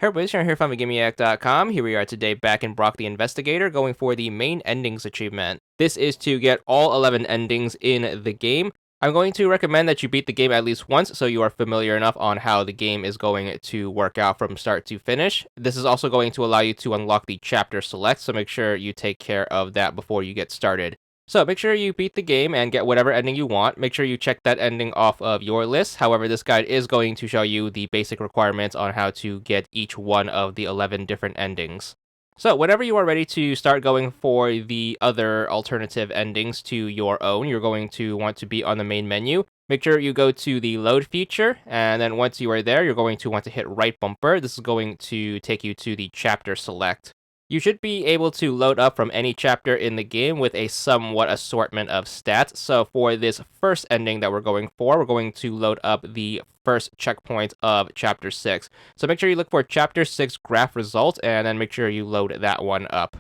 Hey everybody, Sharon here from VidGamiac.com. Here we are today back in Brok the InvestiGator going for the main endings achievement. This is to get all 11 endings in the game. I'm going to recommend that you beat the game at least once so you are familiar enough on how the game is going to work out from start to finish. This is also going to allow you to unlock the chapter select, so make sure you take care of that before you get started. So make sure you beat the game and get whatever ending you want. Make sure you check that ending off of your list. However, this guide is going to show you the basic requirements on how to get each one of the 11 different endings. So whenever you are ready to start going for the other alternative endings to your own, you're going to want to be on the main menu. Make sure you go to the load feature, and then once you are there, you're going to want to hit right bumper. This is going to take you to the chapter select. You should be able to load up from any chapter in the game with a somewhat assortment of stats. So for this first ending that we're going for, we're going to load up the first checkpoint of Chapter 6. So make sure you look for Chapter 6 graph result, and then make sure you load that one up.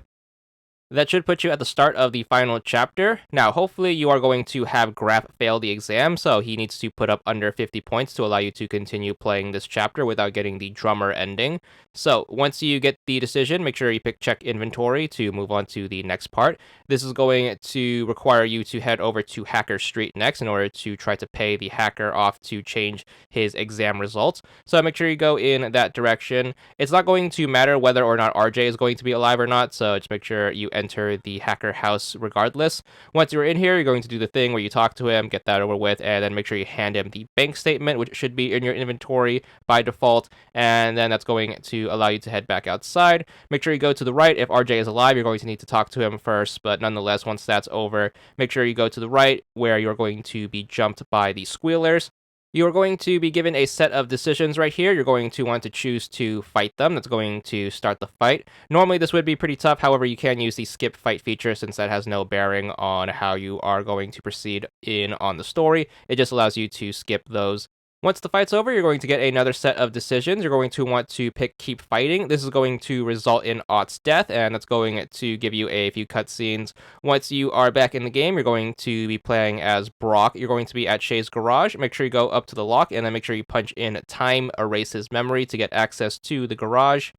That should put you at the start of the final chapter. Now, hopefully you are going to have Graph fail the exam, so he needs to put up under 50 points to allow you to continue playing this chapter without getting the drummer ending. So once you get the decision, make sure you pick check inventory to move on to the next part. This is going to require you to head over to Hacker Street next in order to try to pay the hacker off to change his exam results. So make sure you go in that direction. It's not going to matter whether or not RJ is going to be alive or not, so just make sure you enter the hacker house regardless. Once you're in here, you're going to do the thing where you talk to him, get that over with, and then make sure you hand him the bank statement, which should be in your inventory by default, and then that's going to allow you to head back outside. Make sure you go to the right. If RJ is alive, you're going to need to talk to him first, but nonetheless, once that's over, make sure you go to the right where you're going to be jumped by the squealers. You are going to be given a set of decisions right here. You're going to want to choose to fight them. That's going to start the fight. Normally, this would be pretty tough. However, you can use the skip fight feature since that has no bearing on how you are going to proceed on the story. It just allows you to skip those. Once the fight's over, you're going to get another set of decisions. You're going to want to pick Keep Fighting. This is going to result in Ott's death, and that's going to give you a few cutscenes. Once you are back in the game, you're going to be playing as Brok. You're going to be at Shay's garage. Make sure you go up to the lock, and then make sure you punch in Time Erases Memory to get access to the garage.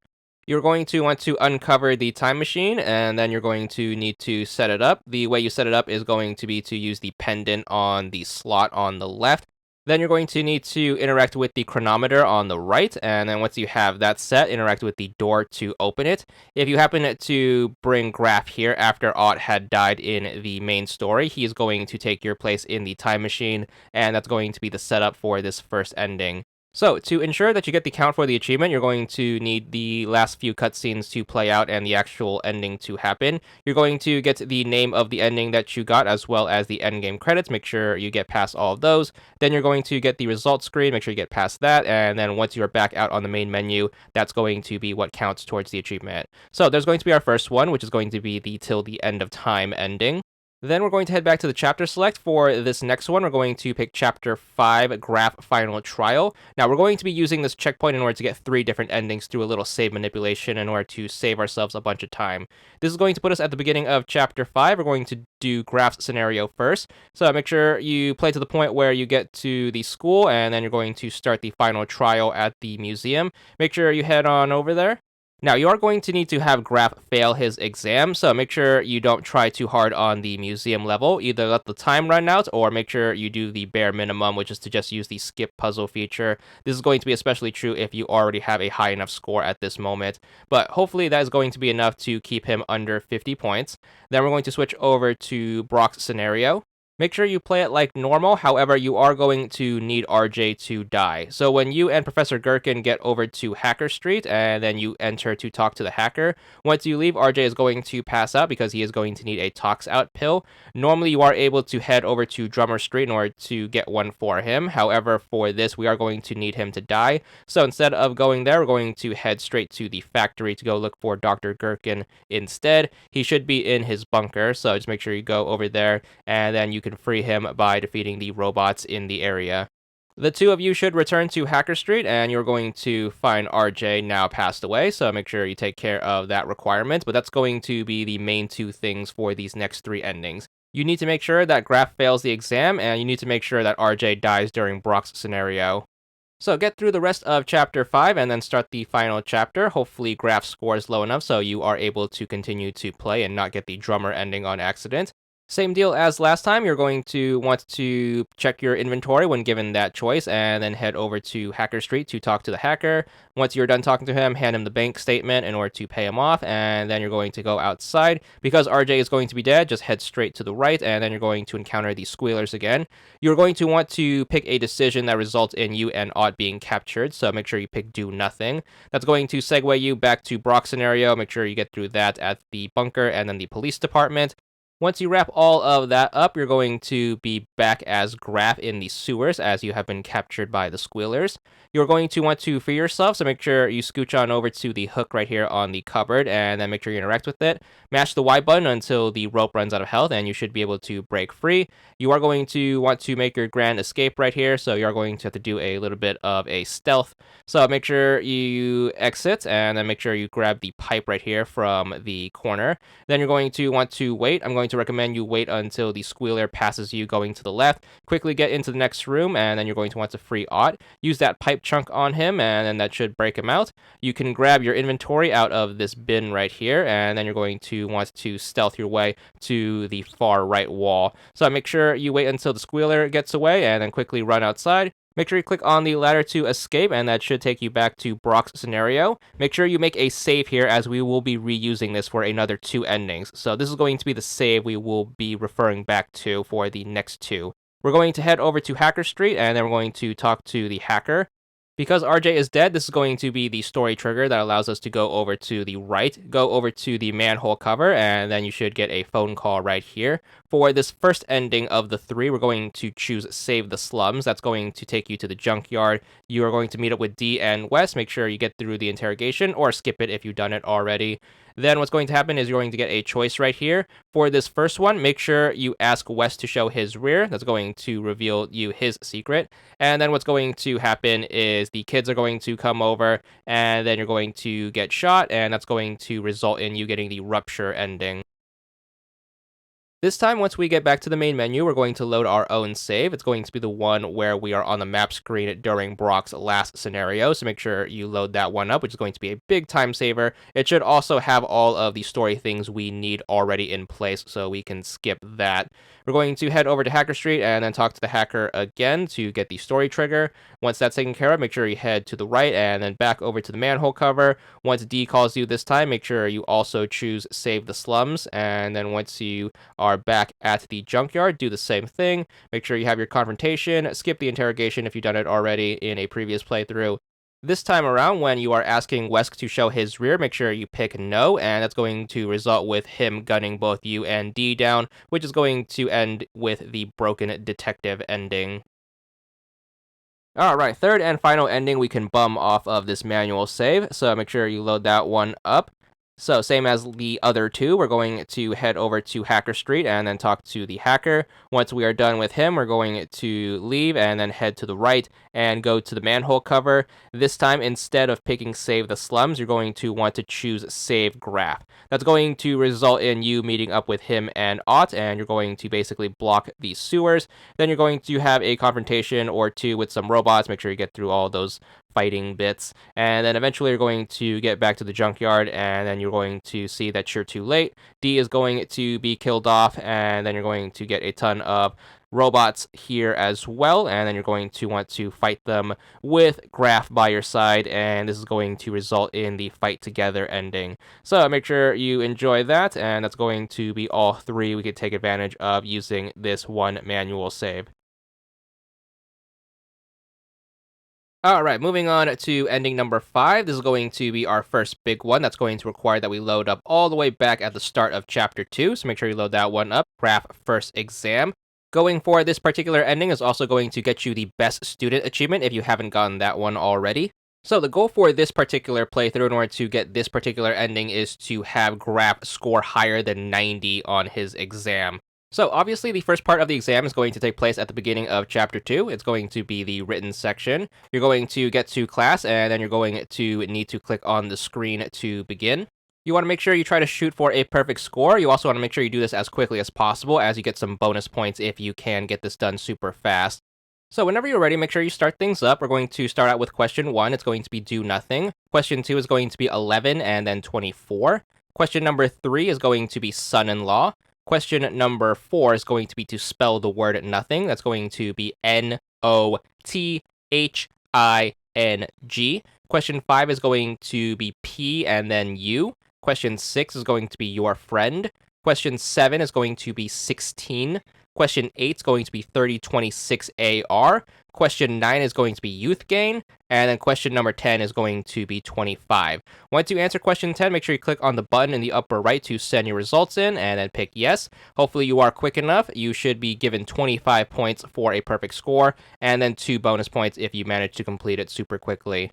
You're going to want to uncover the time machine, and then you're going to need to set it up. The way you set it up is going to be to use the pendant on the slot on the left. Then you're going to need to interact with the chronometer on the right, and then once you have that set, interact with the door to open it. If you happen to bring Graph here after Ott had died in the main story, he is going to take your place in the time machine, and that's going to be the setup for this first ending. So, to ensure that you get the count for the achievement, you're going to need the last few cutscenes to play out and the actual ending to happen. You're going to get the name of the ending that you got as well as the endgame credits. Make sure you get past all of those. Then you're going to get the results screen. Make sure you get past that. And then once you're back out on the main menu, that's going to be what counts towards the achievement. So, there's going to be our first one, which is going to be the Till the End of Time ending. Then we're going to head back to the chapter select. For this next one, we're going to pick Chapter 5, Graph Final Trial. Now, we're going to be using this checkpoint in order to get 3 different endings through a little save manipulation in order to save ourselves a bunch of time. This is going to put us at the beginning of Chapter 5. We're going to do Graph's scenario first. So make sure you play to the point where you get to the school, and then you're going to start the final trial at the museum. Make sure you head on over there. Now, you are going to need to have Graph fail his exam, so make sure you don't try too hard on the museum level. Either let the time run out, or make sure you do the bare minimum, which is to just use the skip puzzle feature. This is going to be especially true if you already have a high enough score at this moment, but hopefully that is going to be enough to keep him under 50 points. Then we're going to switch over to Brok's scenario. Make sure you play it like normal, however, you are going to need RJ to die. So when you and Professor Gherkin get over to Hacker Street, and then you enter to talk to the hacker, once you leave, RJ is going to pass out because he is going to need a Tox Out pill. Normally, you are able to head over to Drummer Street in order to get one for him. However, for this, we are going to need him to die. So instead of going there, we're going to head straight to the factory to go look for Dr. Gherkin instead. He should be in his bunker, so just make sure you go over there, and then you can free him by defeating the robots in the area. The two of you should return to Hacker Street, and you're going to find RJ now passed away, so make sure you take care of that requirement, but that's going to be the main 2 things for these next 3 endings. You need to make sure that Graph fails the exam, and you need to make sure that RJ dies during Brok's scenario. So get through the rest of chapter 5 and then start the final chapter. Hopefully graph scores low enough so you are able to continue to play and not get the drummer ending on accident. Same deal as last time, you're going to want to check your inventory when given that choice and then head over to Hacker Street to talk to the hacker. Once you're done talking to him, hand him the bank statement in order to pay him off, and then you're going to go outside. Because RJ is going to be dead, just head straight to the right, and then you're going to encounter the squealers again. You're going to want to pick a decision that results in you and Odd being captured, so make sure you pick do nothing. That's going to segue you back to Brok's scenario. Make sure you get through that at the bunker and then the police department. Once you wrap all of that up, you're going to be back as Graph in the sewers as you have been captured by the squealers. You're going to want to free yourself, so make sure you scooch on over to the hook right here on the cupboard and then make sure you interact with it. Mash the Y button until the rope runs out of health and you should be able to break free. You are going to want to make your grand escape right here, so you're going to have to do a little bit of a stealth. So make sure you exit and then make sure you grab the pipe right here from the corner. Then you're going to want to wait. I'm going to recommend you wait until the squealer passes you going to the left. Quickly get into the next room and then you're going to want to free Ott. Use that pipe chunk on him and then that should break him out. You can grab your inventory out of this bin right here and then you're going to want to stealth your way to the far right wall. So make sure you wait until the squealer gets away and then quickly run outside. Make sure you click on the ladder to escape, and that should take you back to Brok's scenario. Make sure you make a save here, as we will be reusing this for another 2 endings. So this is going to be the save we will be referring back to for the next 2. We're going to head over to Hacker Street, and then we're going to talk to the hacker. Because RJ is dead, this is going to be the story trigger that allows us to go over to the right, go over to the manhole cover, and then you should get a phone call right here. For this first ending of the 3, we're going to choose Save the Slums. That's going to take you to the junkyard. You are going to meet up with D and Wes. Make sure you get through the interrogation, or skip it if you've done it already. Then what's going to happen is you're going to get a choice right here. For this first one, make sure you ask Wes to show his rear. That's going to reveal you his secret. And then what's going to happen is the kids are going to come over, and then you're going to get shot, and that's going to result in you getting the Rupture ending. This time, once we get back to the main menu, we're going to load our own save. It's going to be the one where we are on the map screen during Brok's last scenario, so make sure you load that one up, which is going to be a big time saver. It should also have all of the story things we need already in place, so we can skip that. We're going to head over to Hacker Street and then talk to the hacker again to get the story trigger. Once that's taken care of, make sure you head to the right and then back over to the manhole cover. Once D calls you this time, make sure you also choose Save the Slums, and then once you are back at the junkyard, do the same thing. Make sure you have your confrontation, skip the interrogation if you've done it already in a previous playthrough. This time around, when you are asking Wesk to show his rear, make sure you pick no, and that's going to result with him gunning both you and D down, which is going to end with the broken detective ending. Alright, third and final ending we can bum off of this manual save, so make sure you load that one up. So same as the other 2, we're going to head over to Hacker Street and then talk to the hacker. Once we are done with him, we're going to leave and then head to the right and go to the manhole cover. This time, instead of picking Save the Slums, you're going to want to choose Save Graph. That's going to result in you meeting up with him and Ott, and you're going to basically block the sewers. Then you're going to have a confrontation or 2 with some robots. Make sure you get through all those fighting bits, and then eventually you're going to get back to the junkyard, and then you're going to see that you're too late. D is going to be killed off, and then you're going to get a ton of robots here as well, and then you're going to want to fight them with Graph by your side, and this is going to result in the fight together ending. So make sure you enjoy that, and that's going to be all 3 we could take advantage of using this one manual save. Alright, moving on to ending number 5. This is going to be our first big one. That's going to require that we load up all the way back at the start of Chapter 2, so make sure you load that one up. Graph First Exam. Going for this particular ending is also going to get you the Best Student achievement if you haven't gotten that one already. So the goal for this particular playthrough in order to get this particular ending is to have Graph score higher than 90 on his exam. So obviously the first part of the exam is going to take place at the beginning of Chapter 2. It's going to be the written section. You're going to get to class, and then you're going to need to click on the screen to begin. You want to make sure you try to shoot for a perfect score. You also want to make sure you do this as quickly as possible, as you get some bonus points if you can get this done super fast. So whenever you're ready, make sure you start things up. We're going to start out with question 1. It's going to be do nothing. Question 2 is going to be 11 and then 24. Question number 3 is going to be son-in-law. Question number 4 is going to be to spell the word nothing. That's going to be Nothing. Question 5 is going to be P and then U. Question 6 is going to be your friend. Question 7 is going to be 16. Question 8 is going to be 3026AR. Question 9 is going to be youth gain. And then question number 10 is going to be 25. Once you answer question 10, make sure you click on the button in the upper right to send your results in and then pick yes. Hopefully you are quick enough. You should be given 25 points for a perfect score and then 2 bonus points if you manage to complete it super quickly.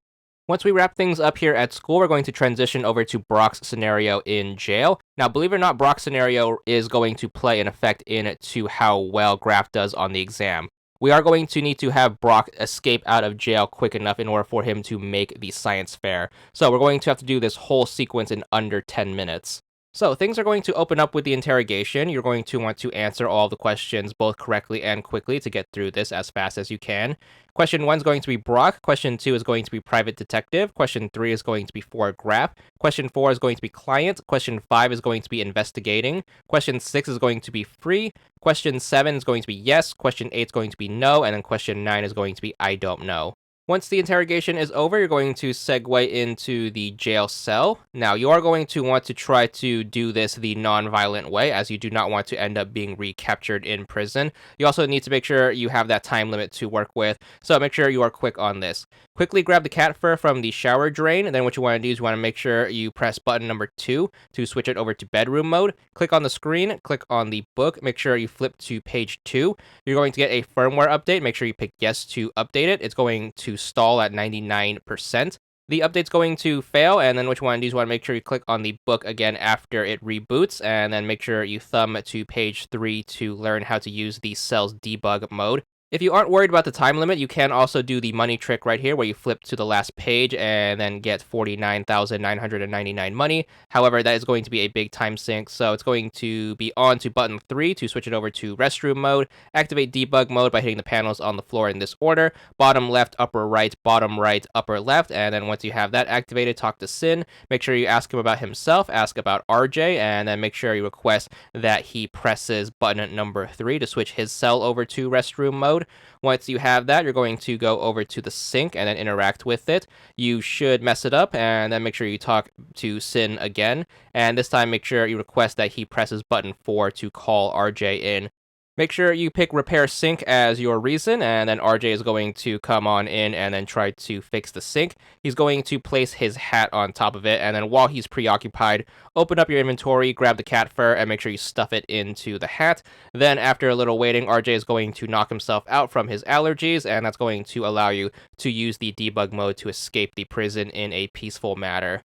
Once we wrap things up here at school, we're going to transition over to Brok's scenario in jail. Now, believe it or not, Brok's scenario is going to play an effect into how well Graf does on the exam. We are going to need to have Brok escape out of jail quick enough in order for him to make the science fair. So we're going to have to do this whole sequence in under 10 minutes. So things are going to open up with the interrogation. You're going to want to answer all the questions both correctly and quickly to get through this as fast as you can. Question 1 is going to be Brok. Question 2 is going to be private detective. Question 3 is going to be for Graf. Question 4 is going to be client. Question 5 is going to be investigating. Question 6 is going to be free. Question 7 is going to be yes. Question 8 is going to be no. And then question 9 is going to be I don't know. Once the interrogation is over, you're going to segue into the jail cell. Now, you are going to want to try to do this the non-violent way, as you do not want to end up being recaptured in prison. You also need to make sure you have that time limit to work with, so make sure you are quick on this. Quickly grab the cat fur from the shower drain, and then what you want to do is you want to make sure you press button number 2 to switch it over to bedroom mode. Click on the screen, click on the book, make sure you flip to page 2. You're going to get a firmware update. Make sure you pick yes to update it. It's going to stall at 99%. The update's going to fail, and then what you want to do is you want to make sure you click on the book again after it reboots, and then make sure you thumb to page 3 to learn how to use the cell's debug mode. If you aren't worried about the time limit, you can also do the money trick right here where you flip to the last page and then get 49,999 money. However, that is going to be a big time sink, so it's going to be on to button 3 to switch it over to restroom mode. Activate debug mode by hitting the panels on the floor in this order: bottom left, upper right, bottom right, upper left. And then once you have that activated, talk to Sin. Make sure you ask him about himself, ask about RJ, and then make sure you request that he presses button number 3 to switch his cell over to restroom mode. Once you have that, you're going to go over to the sink and then interact with it. You should mess it up, and then make sure you talk to Sin again. And this time, make sure you request that he presses button 4 to call RJ in. Make sure you pick repair sink as your reason, and then RJ is going to come on in and then try to fix the sink. He's going to place his hat on top of it, and then while he's preoccupied, open up your inventory, grab the cat fur, and make sure you stuff it into the hat. Then after a little waiting, RJ is going to knock himself out from his allergies, and that's going to allow you to use the debug mode to escape the prison in a peaceful manner.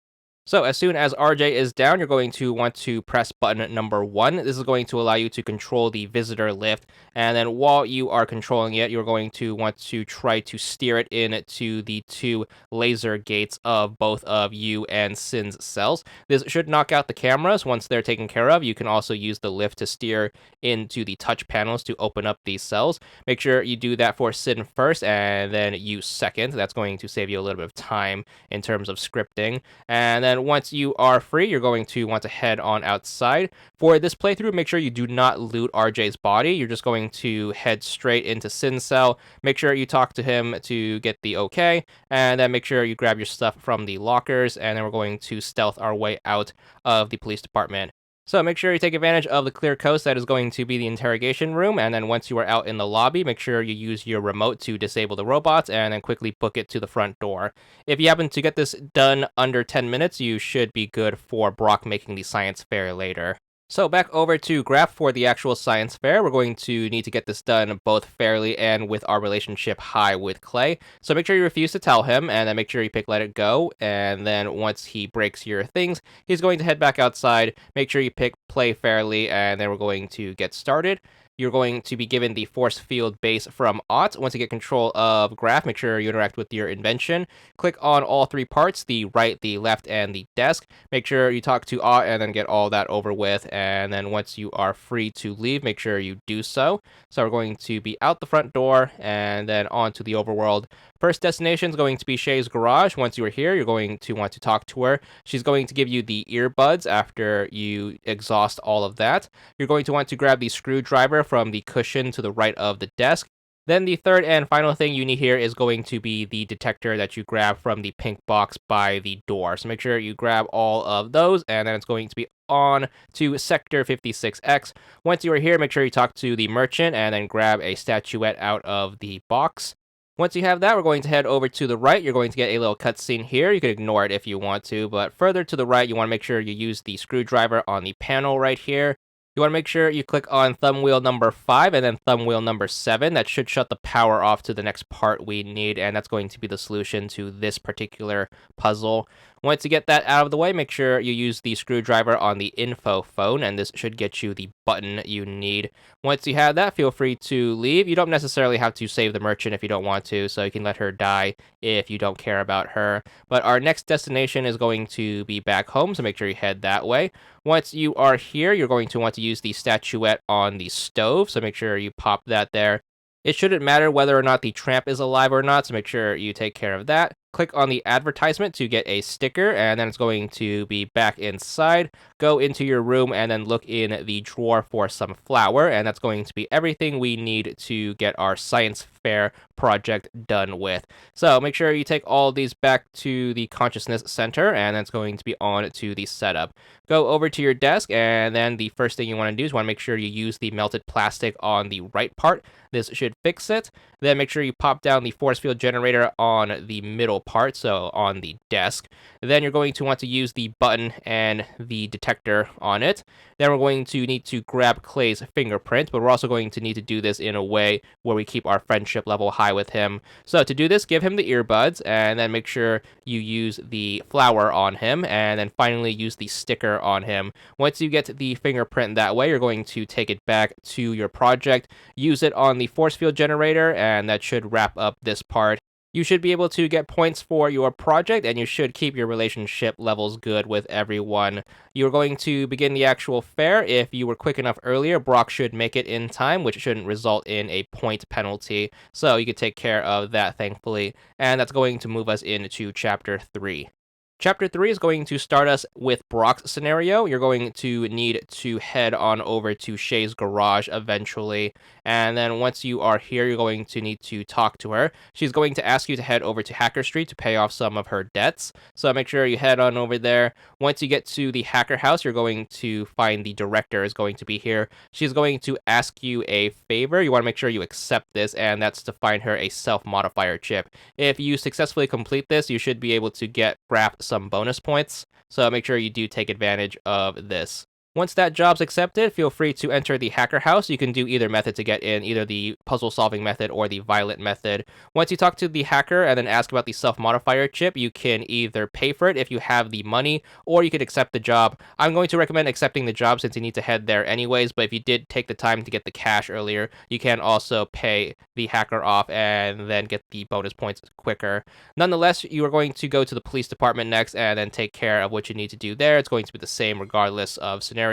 So as soon as RJ is down, you're going to want to press button number 1. This is going to allow you to control the visitor lift. And then while you are controlling it, you're going to want to try to steer it into the 2 laser gates of both of you and Sin's cells. This should knock out the cameras. Once they're taken care of, you can also use the lift to steer into the touch panels to open up these cells. Make sure you do that for Sin first and then you second. That's going to save you a little bit of time in terms of scripting. And then once you are free, you're going to want to head on outside. For this playthrough, make sure you do not loot RJ's body. You're just going to head straight into Sin's cell. Make sure you talk to him to get the okay, and then make sure you grab your stuff from the lockers, and then we're going to stealth our way out of the police department. So make sure you take advantage of the clear coast that is going to be the interrogation room, and then once you are out in the lobby, make sure you use your remote to disable the robots, and then quickly book it to the front door. If you happen to get this done under 10 minutes, you should be good for Brok making the science fair later. So back over to Graf for the actual science fair. We're going to need to get this done both fairly and with our relationship high with Klay. So make sure you refuse to tell him, and then make sure you pick let it go. And then once he breaks your things, he's going to head back outside. Make sure you pick play fairly, and then we're going to get started. you're going to be given the force field base from Ott. Once you get control of Graph, make sure you interact with your invention. Click on all 3 parts, the right, the left, and the desk. Make sure you talk to Ott and then get all that over with. And then once you are free to leave, make sure you do so. So we're going to be out the front door and then on to the overworld. First destination is going to be Shay's garage. Once you are here, you're going to want to talk to her. She's going to give you the earbuds after you exhaust all of that. You're going to want to grab the screwdriver from the cushion to the right of the desk. Then the third and final thing you need here is going to be the detector that you grab from the pink box by the door. So make sure you grab all of those, and then it's going to be on to Sector 56X. Once you are here, make sure you talk to the merchant and then grab a statuette out of the box. Once you have that, we're going to head over to the right. You're going to get a little cutscene here. You can ignore it if you want to, but further to the right, you want to make sure you use the screwdriver on the panel right here. You want to make sure you click on thumb wheel number 5 and then thumb wheel number 7. That should shut the power off to the next part we need, and that's going to be the solution to this particular puzzle. Once you get that out of the way, make sure you use the screwdriver on the info phone, and this should get you the button you need. Once you have that, feel free to leave. You don't necessarily have to save the merchant if you don't want to, so you can let her die if you don't care about her. But our next destination is going to be back home, so make sure you head that way. Once you are here, you're going to want to use the statuette on the stove, so make sure you pop that there. It shouldn't matter whether or not the tramp is alive or not, so make sure you take care of that. Click on the advertisement to get a sticker, and then it's going to be back inside. Go into your room and then look in the drawer for some flour, and that's going to be everything we need to get our science fair project done with. So make sure you take all of these back to the consciousness center, and that's going to be on to the setup. Go over to your desk, and then the first thing you want to do is want to make sure you use the melted plastic on the right part. This should fix it. Then make sure you pop down the force field generator on the middle part, so on the desk. Then you're going to want to use the button and the detector on it. Then we're going to need to grab Klay's fingerprint, but we're also going to need to do this in a way where we keep our friendship level high with him. So to do this, give him the earbuds, and then make sure you use the flour on him, and then finally use the sticker on him. Once you get the fingerprint that way, you're going to take it back to your project, use it on the force field generator, and that should wrap up this part. You should be able to get points for your project, and you should keep your relationship levels good with everyone. You're going to begin the actual fair. If you were quick enough earlier, Brok should make it in time, which shouldn't result in a point penalty. So you could take care of that, thankfully. And that's going to move us into Chapter 3. Chapter 3 is going to start us with Brok's scenario. You're going to need to head on over to Shay's garage eventually. And then once you are here, you're going to need to talk to her. She's going to ask you to head over to Hacker Street to pay off some of her debts. So make sure you head on over there. Once you get to the hacker house, you're going to find the director is going to be here. She's going to ask you a favor. You want to make sure you accept this, and that's to find her a self-modifier chip. If you successfully complete this, you should be able to get Graph some bonus points, so make sure you do take advantage of this. Once that job's accepted, feel free to enter the hacker house. You can do either method to get in, either the puzzle solving method or the violet method. Once you talk to the hacker and then ask about the self-modifier chip, you can either pay for it if you have the money, or you could accept the job. I'm going to recommend accepting the job since you need to head there anyways, but if you did take the time to get the cash earlier, you can also pay the hacker off and then get the bonus points quicker. Nonetheless, you are going to go to the police department next and then take care of what you need to do there. It's going to be the same regardless of scenario.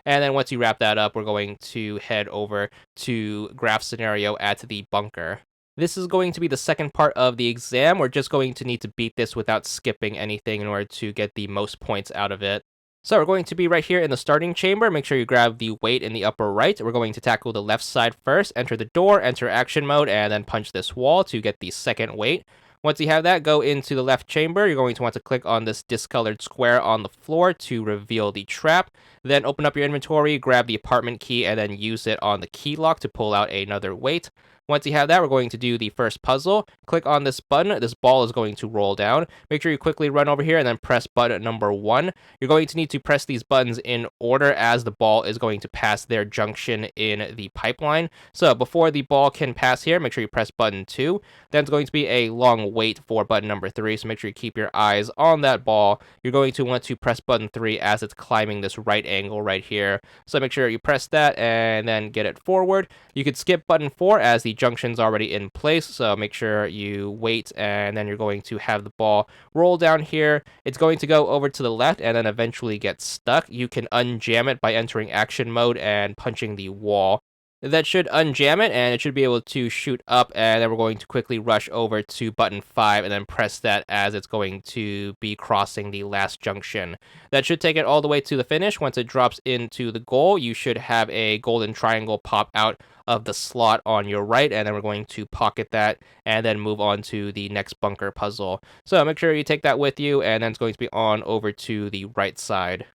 And then once you wrap that up, we're going to head over to Graph's scenario at the bunker. This is going to be the second part of the exam. We're just going to need to beat this without skipping anything in order to get the most points out of it. So we're going to be right here in the starting chamber. Make sure you grab the weight in the upper right. We're going to tackle the left side first, enter the door, enter action mode, and then punch this wall to get the second weight. Once you have that, go into the left chamber. You're going to want to click on this discolored square on the floor to reveal the trap. Then open up your inventory, grab the apartment key, and then use it on the key lock to pull out another weight. Once you have that, we're going to do the first puzzle. Click on this button. This ball is going to roll down. Make sure you quickly run over here and then press button number 1. You're going to need to press these buttons in order as the ball is going to pass their junction in the pipeline. So before the ball can pass here, make sure you press button 2. Then it's going to be a long wait for button number 3, so make sure you keep your eyes on that ball. You're going to want to press button 3 as it's climbing this right angle right here. So make sure you press that and then get it forward. You could skip button 4 as the junction's already in place, so make sure you wait, and then you're going to have the ball roll down here. It's going to go over to the left and then eventually get stuck. You can unjam it by entering action mode and punching the wall. That should unjam it, and it should be able to shoot up, and then we're going to quickly rush over to button 5 and then press that as it's going to be crossing the last junction. That should take it all the way to the finish. Once it drops into the goal, you should have a golden triangle pop out of the slot on your right, and then we're going to pocket that and then move on to the next bunker puzzle. So make sure you take that with you, and then it's going to be on over to the right side.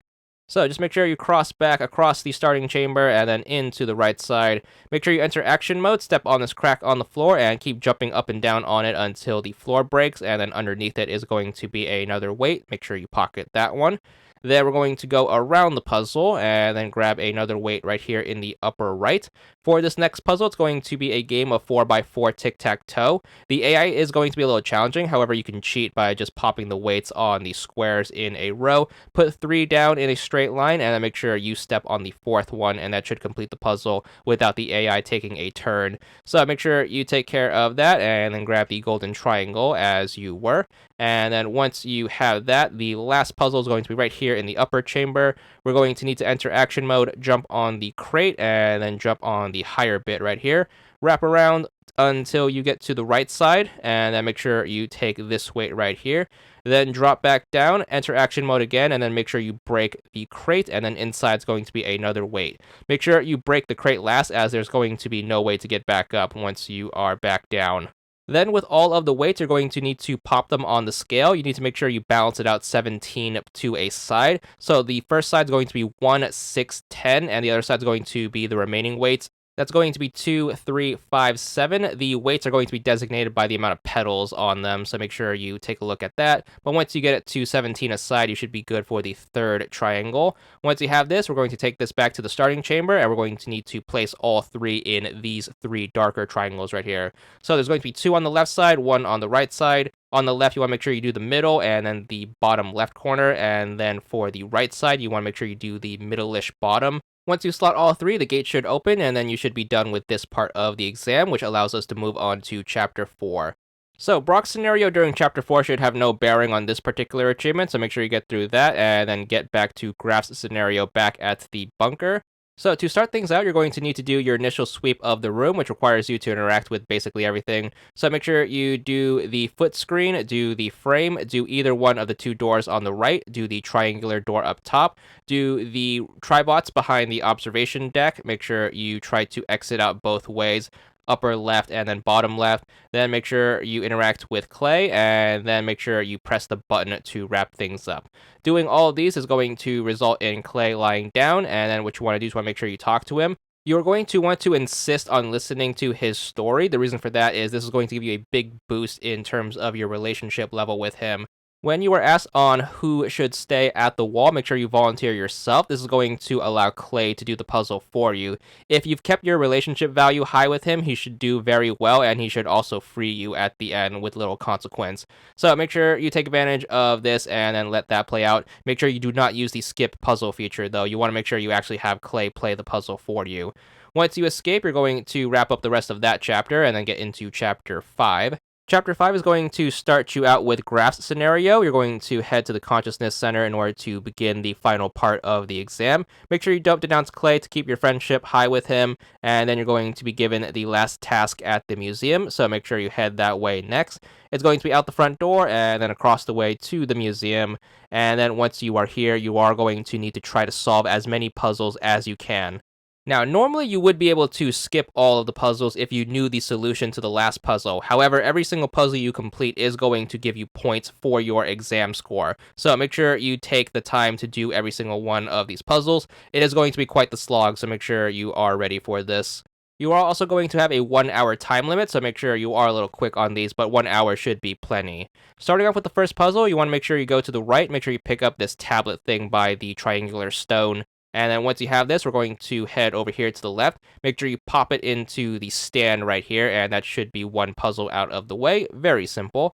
So just make sure you cross back across the starting chamber and then into the right side. Make sure you enter action mode, step on this crack on the floor, and keep jumping up and down on it until the floor breaks, and then underneath it is going to be another weight. Make sure you pocket that one. Then we're going to go around the puzzle and then grab another weight right here in the upper right. For this next puzzle, it's going to be a game of 4x4 tic-tac-toe. The AI is going to be a little challenging, however, you can cheat by just popping the weights on the squares in a row. Put 3 down in a straight line, and then make sure you step on the 4th one, and that should complete the puzzle without the AI taking a turn. So make sure you take care of that, and then grab the golden triangle as you were. And then once you have that, the last puzzle is going to be right here in the upper chamber. We're going to need to enter action mode, jump on the crate, and then jump on the higher bit right here. Wrap around until you get to the right side, and then make sure you take this weight right here. Then drop back down, enter action mode again, and then make sure you break the crate, and then inside is going to be another weight. Make sure you break the crate last, as there's going to be no way to get back up once you are back down. Then with all of the weights, you're going to need to pop them on the scale. You need to make sure you balance it out 17 to a side. So the first side is going to be 1, 6, 10, and the other side is going to be the remaining weights. That's going to be 2, 3, 5, 7. The weights are going to be designated by the amount of pedals on them, so make sure you take a look at that. But once you get it to 17 aside, you should be good for the 3rd triangle. Once you have this, we're going to take this back to the starting chamber, and we're going to need to place all 3 in these 3 darker triangles right here. So there's going to be 2 on the left side, 1 on the right side. On the left, you want to make sure you do the middle and then the bottom left corner, and then for the right side, you want to make sure you do the middle-ish bottom. Once you slot all 3, the gate should open, and then you should be done with this part of the exam, which allows us to move on to Chapter 4. So Brok's scenario during Chapter 4 should have no bearing on this particular achievement, so make sure you get through that, and then get back to Graf's scenario back at the bunker. So to start things out, you're going to need to do your initial sweep of the room, which requires you to interact with basically everything. So make sure you do the foot screen, do the frame, do either one of the 2 doors on the right, do the triangular door up top, do the tribots behind the observation deck. Make sure you try to exit out both ways, upper left and then bottom left. Then make sure you interact with Klay, and then make sure you press the button to wrap things up. Doing all of these is going to result in Klay lying down, and then what you want to do is make sure you talk to him. You're going to want to insist on listening to his story. The reason for that is this is going to give you a big boost in terms of your relationship level with him. When you are asked on who should stay at the wall, make sure you volunteer yourself. This is going to allow Klay to do the puzzle for you. If you've kept your relationship value high with him, he should do very well, and he should also free you at the end with little consequence. So make sure you take advantage of this and then let that play out. Make sure you do not use the skip puzzle feature, though. You want to make sure you actually have Klay play the puzzle for you. Once you escape, you're going to wrap up the rest of that chapter and then get into Chapter 5. Chapter 5 is going to start you out with Graf's scenario. You're going to head to the Consciousness Center in order to begin the final part of the exam. Make sure you don't denounce Klay to keep your friendship high with him, and then you're going to be given the last task at the museum, so make sure you head that way next. It's going to be out the front door and then across the way to the museum, and then once you are here, you are going to need to try to solve as many puzzles as you can. Now, normally you would be able to skip all of the puzzles if you knew the solution to the last puzzle. However, every single puzzle you complete is going to give you points for your exam score. So make sure you take the time to do every single one of these puzzles. It is going to be quite the slog, so make sure you are ready for this. You are also going to have a 1 hour time limit, so make sure you are a little quick on these, but 1 hour should be plenty. Starting off with the first puzzle, you want to make sure you go to the right, make sure you pick up this tablet thing by the triangular stone. And then once you have this, we're going to head over here to the left. Make sure you pop it into the stand right here, and that should be one puzzle out of the way. Very simple.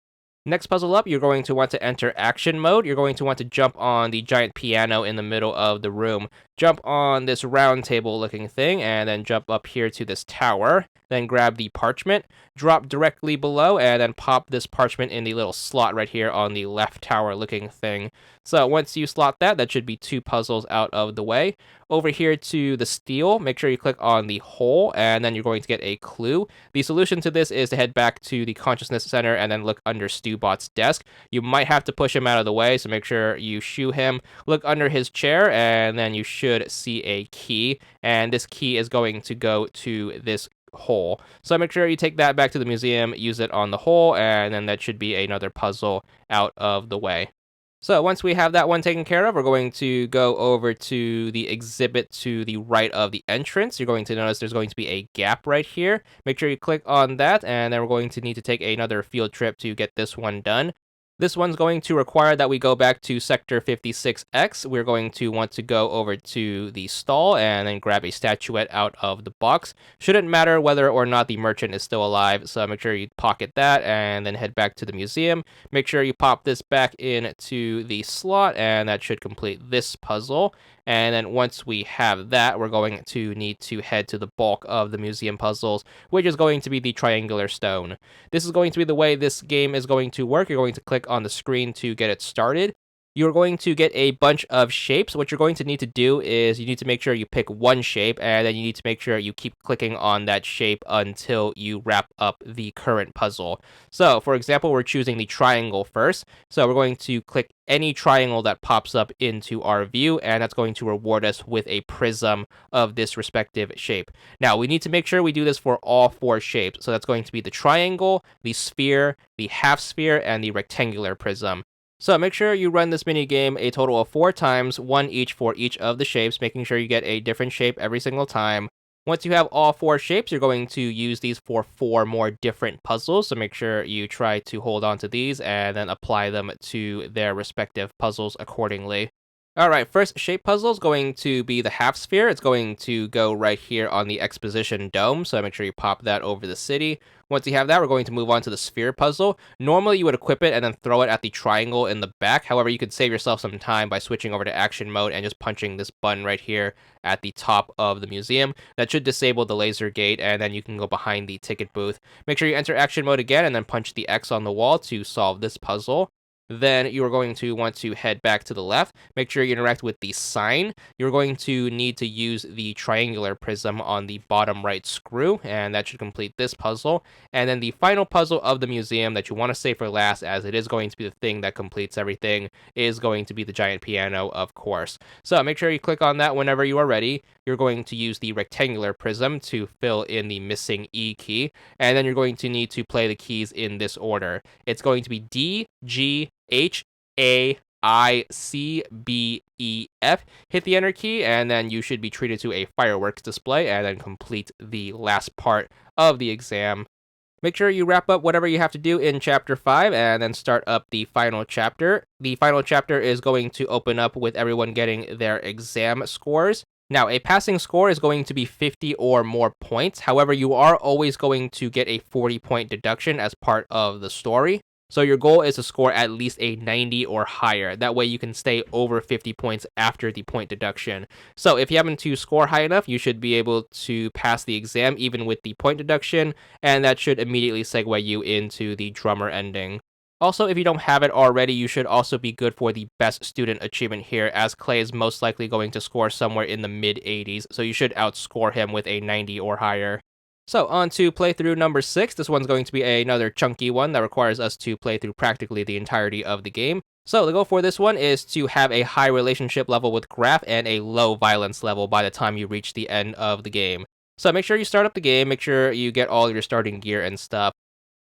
Next puzzle up, you're going to want to enter action mode. You're going to want to jump on the giant piano in the middle of the room. Jump on this round table looking thing, and then jump up here to this tower. Then grab the parchment, drop directly below, and then pop this parchment in the little slot right here on the left tower looking thing. So once you slot that, that should be two puzzles out of the way. Over here to the steel, make sure you click on the hole, and then you're going to get a clue. The solution to this is to head back to the consciousness center and then look under Stewbot's desk. You might have to push him out of the way, so make sure you shoo him. Look under his chair, and then you should see a key, and this key is going to go to this hole. So make sure you take that back to the museum, use it on the hole, and then that should be another puzzle out of the way. So once we have that one taken care of, we're going to go over to the exhibit to the right of the entrance. You're going to notice there's going to be a gap right here. Make sure you click on that, and then we're going to need to take another field trip to get this one done. This one's going to require that we go back to Sector 56X. We're going to want to go over to the stall and then grab a statuette out of the box. Shouldn't matter whether or not the merchant is still alive, so make sure you pocket that and then head back to the museum. Make sure you pop this back into the slot, and that should complete this puzzle. And then once we have that, we're going to need to head to the bulk of the museum puzzles, which is going to be the triangular stone. This is going to be the way this game is going to work. You're going to click on the screen to get it started. You're going to get a bunch of shapes. What you're going to need to do is you need to make sure you pick one shape, and then you need to make sure you keep clicking on that shape until you wrap up the current puzzle. So, for example, we're choosing the triangle first. So we're going to click any triangle that pops up into our view, and that's going to reward us with a prism of this respective shape. Now, we need to make sure we do this for all four shapes. So that's going to be the triangle, the sphere, the half sphere, and the rectangular prism. So make sure you run this mini game a total of 4 times, one each for each of the shapes, making sure you get a different shape every single time. Once you have all 4 shapes, you're going to use these for 4 more different puzzles, so make sure you try to hold on to these and then apply them to their respective puzzles accordingly. Alright, first shape puzzle is going to be the half sphere. It's going to go right here on the exposition dome, so make sure you pop that over the city. Once you have that, we're going to move on to the sphere puzzle. Normally, you would equip it and then throw it at the triangle in the back. However, you could save yourself some time by switching over to action mode and just punching this button right here at the top of the museum. That should disable the laser gate, and then you can go behind the ticket booth. Make sure you enter action mode again and then punch the X on the wall to solve this puzzle. Then you are going to want to head back to the left. Make sure you interact with the sign. You're going to need to use the triangular prism on the bottom right screw, and that should complete this puzzle. And then the final puzzle of the museum that you want to save for last, as it is going to be the thing that completes everything, is going to be the giant piano, of course. So make sure you click on that whenever you are ready. You're going to use the rectangular prism to fill in the missing E key, and then you're going to need to play the keys in this order. It's going to be D, G, H, A, I, C, B, E, F. Hit the enter key, and then you should be treated to a fireworks display, and then complete the last part of the exam. Make sure you wrap up whatever you have to do in Chapter 5, and then start up the final chapter. The final chapter is going to open up with everyone getting their exam scores. Now, a passing score is going to be 50 or more points. However, you are always going to get a 40-point deduction as part of the story. So your goal is to score at least a 90 or higher. That way you can stay over 50 points after the point deduction. So if you happen to score high enough, you should be able to pass the exam even with the point deduction, and that should immediately segue you into the drummer ending. Also, if you don't have it already, you should also be good for the best student achievement here, as Klay is most likely going to score somewhere in the mid-80s, so you should outscore him with a 90 or higher. So, on to playthrough number 6. This one's going to be another chunky one that requires us to play through practically the entirety of the game. So, the goal for this one is to have a high relationship level with Graph and a low violence level by the time you reach the end of the game. So, make sure you start up the game, make sure you get all your starting gear and stuff.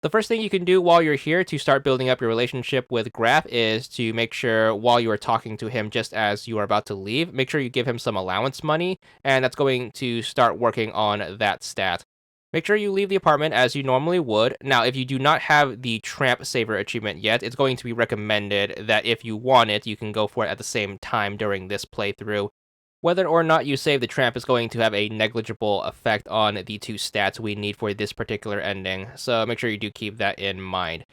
The first thing you can do while you're here to start building up your relationship with Graf is to make sure while you are talking to him just as you are about to leave, make sure you give him some allowance money, and that's going to start working on that stat. Make sure you leave the apartment as you normally would. Now, if you do not have the Tramp Saver achievement yet, it's going to be recommended that if you want it, you can go for it at the same time during this playthrough. Whether or not you save the tramp is going to have a negligible effect on the two stats we need for this particular ending, so make sure you do keep that in mind.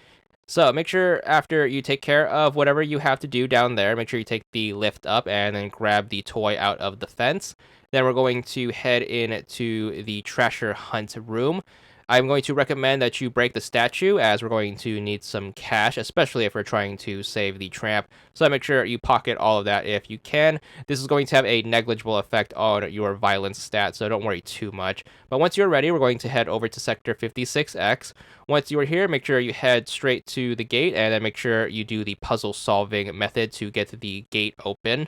So make sure after you take care of whatever you have to do down there, make sure you take the lift up and then grab the toy out of the fence. Then we're going to head into the treasure hunt room. I'm going to recommend that you break the statue as we're going to need some cash, especially if we're trying to save the tramp. So make sure you pocket all of that if you can. This is going to have a negligible effect on your violence stat, so don't worry too much. But once you're ready, we're going to head over to Sector 56X. Once you are here, make sure you head straight to the gate and then make sure you do the puzzle solving method to get the gate open.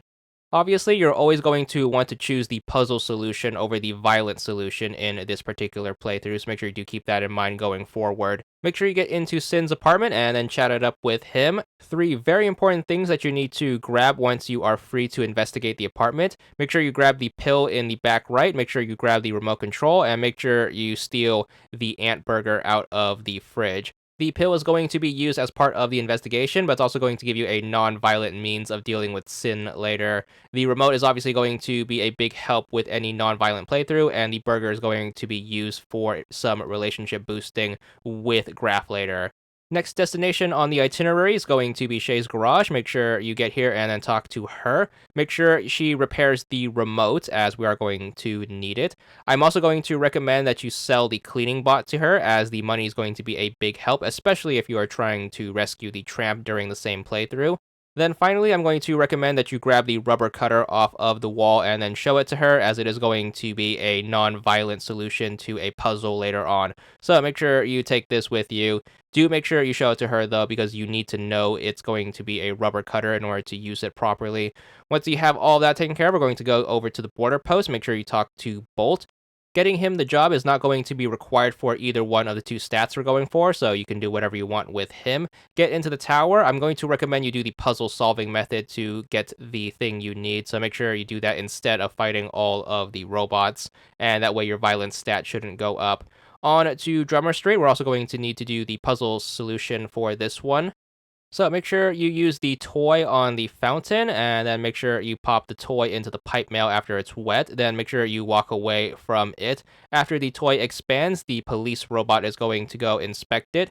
Obviously, you're always going to want to choose the puzzle solution over the violent solution in this particular playthrough, so make sure you do keep that in mind going forward. Make sure you get into Sin's apartment and then chat it up with him. 3 very important things that you need to grab once you are free to investigate the apartment. Make sure you grab the pill in the back right, make sure you grab the remote control, and make sure you steal the ant burger out of the fridge. The pill is going to be used as part of the investigation, but it's also going to give you a non-violent means of dealing with Sin later. The remote is obviously going to be a big help with any non-violent playthrough, and the burger is going to be used for some relationship boosting with Graf later. Next destination on the itinerary is going to be Shay's garage. Make sure you get here and then talk to her. Make sure she repairs the remote as we are going to need it. I'm also going to recommend that you sell the cleaning bot to her as the money is going to be a big help, especially if you are trying to rescue the tramp during the same playthrough. Then finally, I'm going to recommend that you grab the rubber cutter off of the wall and then show it to her, as it is going to be a non-violent solution to a puzzle later on. So make sure you take this with you. Do make sure you show it to her, though, because you need to know it's going to be a rubber cutter in order to use it properly. Once you have all that taken care of, we're going to go over to the border post. Make sure you talk to Bolt. Getting him the job is not going to be required for either one of the 2 stats we're going for, so you can do whatever you want with him. Get into the tower. I'm going to recommend you do the puzzle solving method to get the thing you need, so make sure you do that instead of fighting all of the robots, and that way your violence stat shouldn't go up. On to Drummer Street, we're also going to need to do the puzzle solution for this one. So make sure you use the toy on the fountain, and then make sure you pop the toy into the pipe mail after it's wet. Then make sure you walk away from it. After the toy expands, the police robot is going to go inspect it.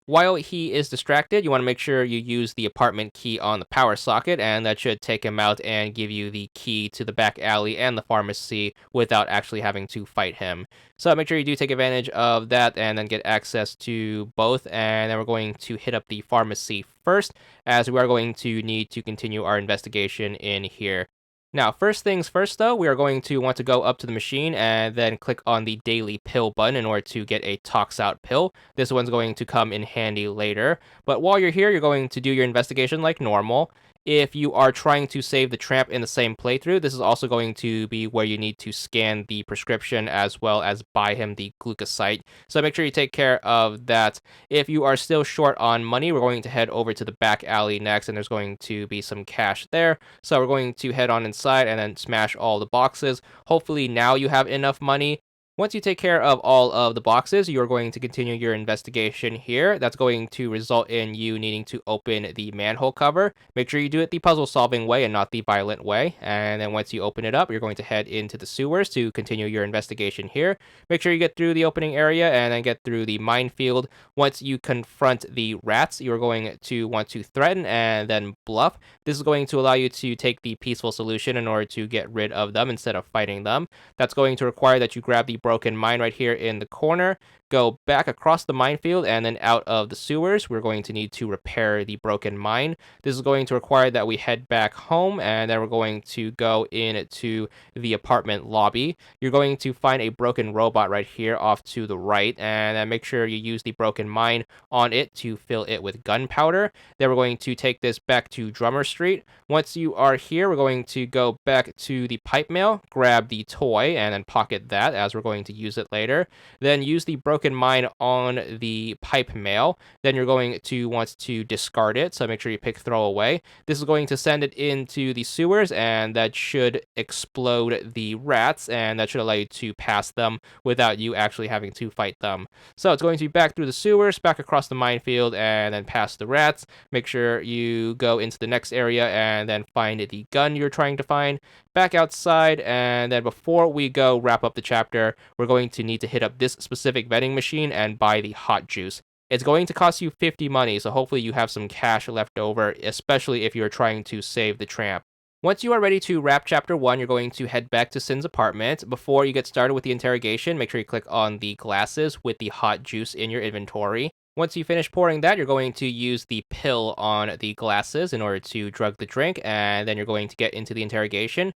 While he is distracted, you want to make sure you use the apartment key on the power socket, and that should take him out and give you the key to the back alley and the pharmacy without actually having to fight him. So make sure you do take advantage of that and then get access to both, and then we're going to hit up the pharmacy first, as we are going to need to continue our investigation in here. Now, first things first, though, we are going to want to go up to the machine and then click on the daily pill button in order to get a tox out pill. This one's going to come in handy later. But while you're here, you're going to do your investigation like normal. If you are trying to save the tramp in the same playthrough, this is also going to be where you need to scan the prescription as well as buy him the glucosite. So make sure you take care of that. If you are still short on money, we're going to head over to the back alley next, and there's going to be some cash there. So we're going to head on inside and then smash all the boxes. Hopefully now you have enough money. Once you take care of all of the boxes, you're going to continue your investigation here. That's going to result in you needing to open the manhole cover. Make sure you do it the puzzle solving way and not the violent way. And then once you open it up, you're going to head into the sewers to continue your investigation here. Make sure you get through the opening area and then get through the minefield. Once you confront the rats, you're going to want to threaten and then bluff. This is going to allow you to take the peaceful solution in order to get rid of them instead of fighting them. That's going to require that you grab the broken mine right here in the corner, go back across the minefield and then out of the sewers. We're going to need to repair the broken mine. This is going to require that we head back home, and then we're going to go into the apartment lobby. You're going to find a broken robot right here off to the right, and then make sure you use the broken mine on it to fill it with gunpowder. Then we're going to take this back to Drummer Street. Once you are here, we're going to go back to the pipe mail, grab the toy, and then pocket that as we're going to use it later. Then use the broken broken mine on the pipe mail, then you're going to want to discard it. So make sure you pick throw away. This is going to send it into the sewers, and that should explode the rats, and that should allow you to pass them without you actually having to fight them. So it's going to be back through the sewers, back across the minefield, and then past the rats. Make sure you go into the next area and then find the gun you're trying to find. Back outside, and then before we go wrap up the chapter, we're going to need to hit up this specific vending machine and buy the hot juice. It's going to cost you 50 money, so hopefully you have some cash left over, especially if you're trying to save the tramp. Once you are ready to wrap Chapter 1, you're going to head back to Sin's apartment. Before you get started with the interrogation, make sure you click on the glasses with the hot juice in your inventory. Once you finish pouring that, you're going to use the pill on the glasses in order to drug the drink, and then you're going to get into the interrogation.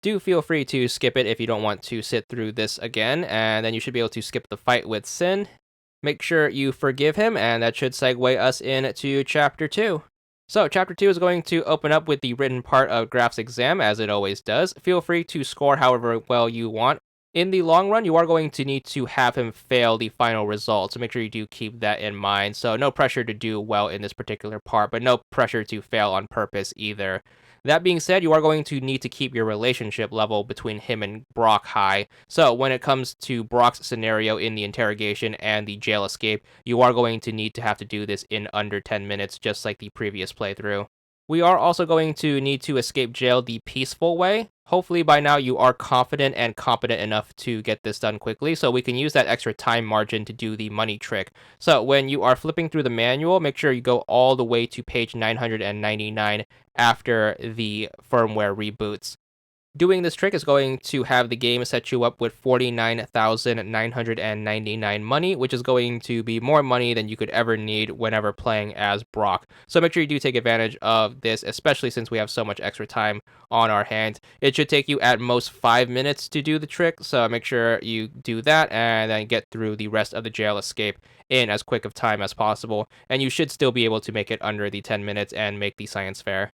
Do feel free to skip it if you don't want to sit through this again, and then you should be able to skip the fight with Sin. Make sure you forgive him, and that should segue us into Chapter 2. So, Chapter 2 is going to open up with the written part of Graf's exam, as it always does. Feel free to score however well you want. In the long run, you are going to need to have him fail the final result, so make sure you do keep that in mind. So, no pressure to do well in this particular part, but no pressure to fail on purpose either. That being said, you are going to need to keep your relationship level between him and Brok high. So when it comes to Brok's scenario in the interrogation and the jail escape, you are going to need to have to do this in under 10 minutes, just like the previous playthrough. We are also going to need to escape jail the peaceful way. Hopefully by now you are confident and competent enough to get this done quickly, so we can use that extra time margin to do the money trick. So when you are flipping through the manual, make sure you go all the way to page 999 after the firmware reboots. Doing this trick is going to have the game set you up with 49,999 money, which is going to be more money than you could ever need whenever playing as Brok. So make sure you do take advantage of this, especially since we have so much extra time on our hands. It should take you at most 5 minutes to do the trick, so make sure you do that and then get through the rest of the jail escape in as quick of time as possible, and you should still be able to make it under the 10 minutes and make the science fair.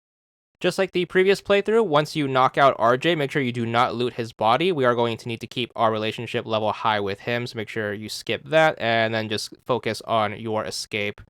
Just like the previous playthrough, once you knock out RJ, make sure you do not loot his body. We are going to need to keep our relationship level high with him, so make sure you skip that and then just focus on your escape.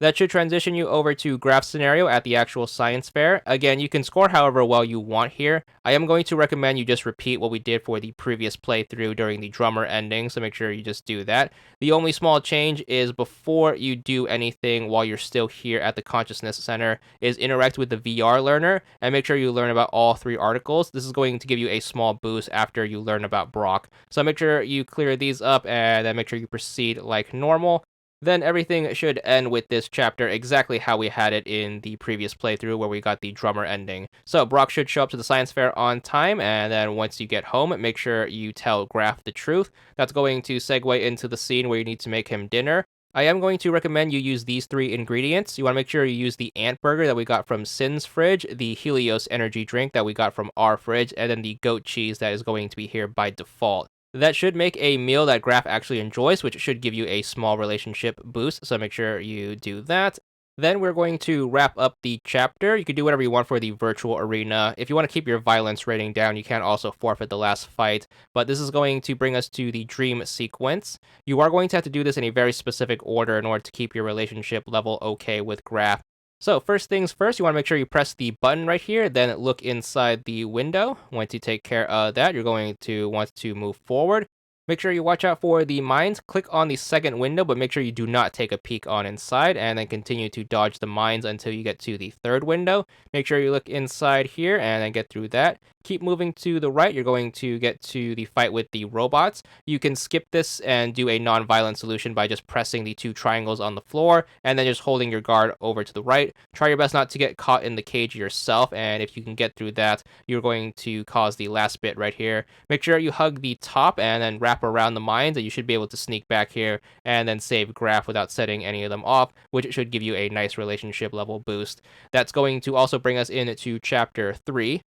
That should transition you over to Graf's scenario at the actual science fair. Again, you can score however well you want here. I am going to recommend you just repeat what we did for the previous playthrough during the drummer ending, so make sure you just do that. The only small change is before you do anything while you're still here at the Consciousness Center is interact with the VR learner and make sure you learn about all 3 articles. This is going to give you a small boost after you learn about Brok. So make sure you clear these up and then make sure you proceed like normal. Then everything should end with this chapter exactly how we had it in the previous playthrough where we got the drummer ending. So Brok should show up to the science fair on time, and then once you get home, make sure you tell Graf the truth. That's going to segue into the scene where you need to make him dinner. I am going to recommend you use these 3 ingredients. You want to make sure you use the ant burger that we got from Sin's fridge, the Helios energy drink that we got from our fridge, and then the goat cheese that is going to be here by default. That should make a meal that Graf actually enjoys, which should give you a small relationship boost, so make sure you do that. Then we're going to wrap up the chapter. You can do whatever you want for the virtual arena. If you want to keep your violence rating down, you can also forfeit the last fight, but this is going to bring us to the dream sequence. You are going to have to do this in a very specific order in order to keep your relationship level okay with Graf. So first things first, you want to make sure you press the button right here, then look inside the window. Once you take care of that, you're going to want to move forward. Make sure you watch out for the mines. Click on the second window, but make sure you do not take a peek on inside, and then continue to dodge the mines until you get to the third window. Make sure you look inside here and then get through that. Keep moving to the right. You're going to get to the fight with the robots. You can skip this and do a non-violent solution by just pressing the 2 triangles on the floor and then just holding your guard over to the right. Try your best not to get caught in the cage yourself, and if you can get through that, you're going to cause the last bit right here. Make sure you hug the top and then wrap around the mines, and you should be able to sneak back here and then save Graf without setting any of them off, which should give you a nice relationship level boost. That's going to also bring us into Chapter 3.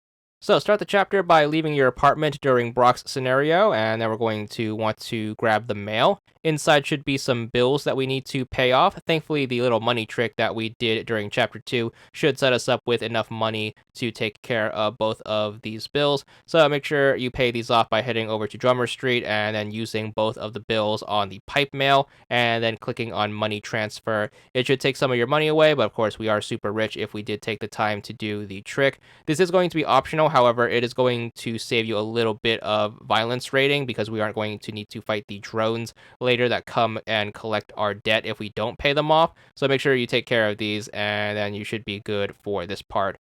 So start the chapter by leaving your apartment during Brok's scenario, and then we're going to want to grab the mail. Inside should be some bills that we need to pay off. Thankfully, the little money trick that we did during Chapter 2 should set us up with enough money to take care of both of these bills. So make sure you pay these off by heading over to Drummer Street and then using both of the bills on the pipe mail and then clicking on money transfer. It should take some of your money away, but of course we are super rich if we did take the time to do the trick. This is going to be optional, however, it is going to save you a little bit of violence rating because we aren't going to need to fight the drones later that come and collect our debt if we don't pay them off. So make sure you take care of these and then you should be good for this part.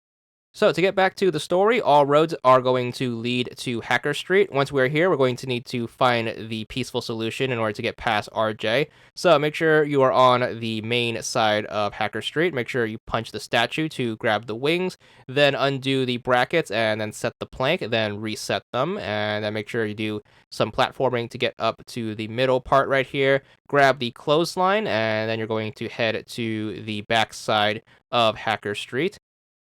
So to get back to the story, all roads are going to lead to Hacker Street. Once we're here, we're going to need to find the peaceful solution in order to get past RJ. So make sure you are on the main side of Hacker Street. Make sure you punch the statue to grab the wings, then undo the brackets and then set the plank, then reset them. And then make sure you do some platforming to get up to the middle part right here. Grab the clothesline, and then you're going to head to the back side of Hacker Street.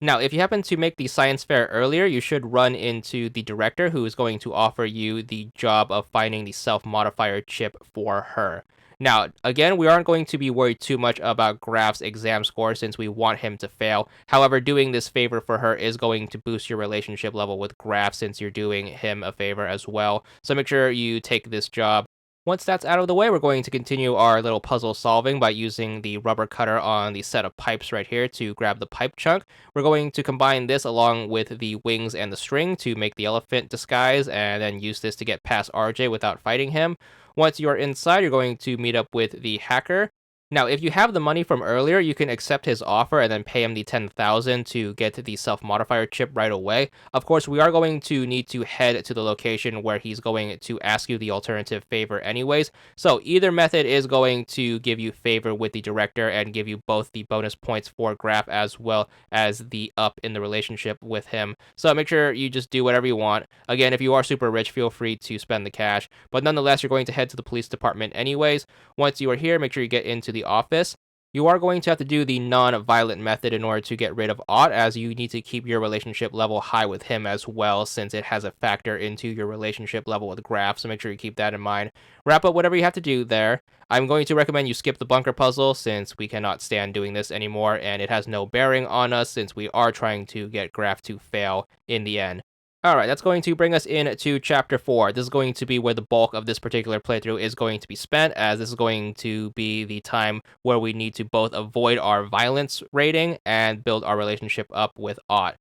Now, if you happen to make the science fair earlier, you should run into the director who is going to offer you the job of finding the self-modifier chip for her. Now, again, we aren't going to be worried too much about Graf's exam score since we want him to fail. However, doing this favor for her is going to boost your relationship level with Graf since you're doing him a favor as well. So make sure you take this job. Once that's out of the way, we're going to continue our little puzzle solving by using the rubber cutter on the set of pipes right here to grab the pipe chunk. We're going to combine this along with the wings and the string to make the elephant disguise and then use this to get past RJ without fighting him. Once you're inside, you're going to meet up with the hacker. Now, if you have the money from earlier, you can accept his offer and then pay him the 10,000 to get the self-modifier chip right away. Of course, we are going to need to head to the location where he's going to ask you the alternative favor anyways. So either method is going to give you favor with the director and give you both the bonus points for Graf as well as the up in the relationship with him. So make sure you just do whatever you want. Again, if you are super rich, feel free to spend the cash. But nonetheless, you're going to head to the police department anyways. Once you are here, make sure you get into the office. You are going to have to do the non-violent method in order to get rid of Ott, as you need to keep your relationship level high with him as well, since it has a factor into your relationship level with Graf, so make sure you keep that in mind. Wrap up whatever you have to do there. I'm going to recommend you skip the bunker puzzle, since we cannot stand doing this anymore, and it has no bearing on us, since we are trying to get Graf to fail in the end. Alright, that's going to bring us into Chapter 4. This is going to be where the bulk of this particular playthrough is going to be spent, as this is going to be the time where we need to both avoid our violence rating and build our relationship up with Ott.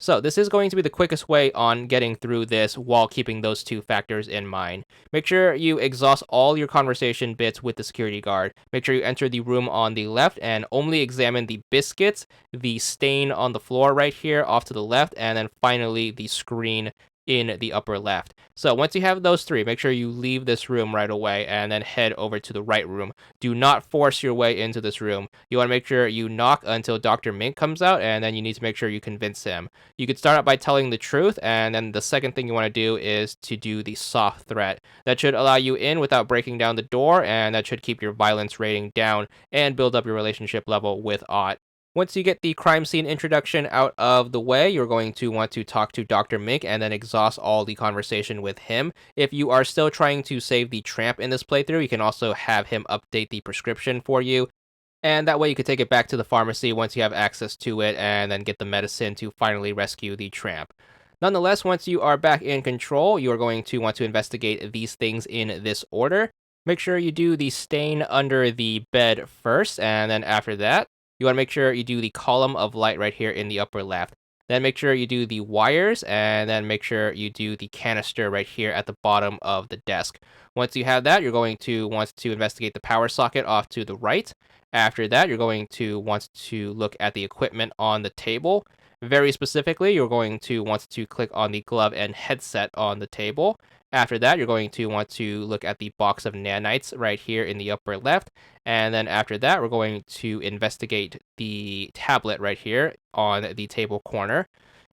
So this is going to be the quickest way on getting through this while keeping those two factors in mind. Make sure you exhaust all your conversation bits with the security guard. Make sure you enter the room on the left and only examine the biscuits, the stain on the floor right here off to the left, and then finally the screen in the upper left. So once you have those three, make sure you leave this room right away and then head over to the right room. Do not force your way into this room. You want to make sure you knock until Dr. Mink comes out, and then you need to make sure you convince him. You could start out by telling the truth, and then the second thing you want to do is to do the soft threat. That should allow you in without breaking down the door, and that should keep your violence rating down and build up your relationship level with Ott. Once you get the crime scene introduction out of the way, you're going to want to talk to Dr. Mink and then exhaust all the conversation with him. If you are still trying to save the tramp in this playthrough, you can also have him update the prescription for you. And that way you can take it back to the pharmacy once you have access to it and then get the medicine to finally rescue the tramp. Nonetheless, once you are back in control, you are going to want to investigate these things in this order. Make sure you do the stain under the bed first, and then after that, you want to make sure you do the column of light right here in the upper left. Then make sure you do the wires, and then make sure you do the canister right here at the bottom of the desk. Once you have that, you're going to want to investigate the power socket off to the right. After that, you're going to want to look at the equipment on the table. Very specifically, you're going to want to click on the glove and headset on the table. After that, you're going to want to look at the box of nanites right here in the upper left. And then after that, we're going to investigate the tablet right here on the table corner.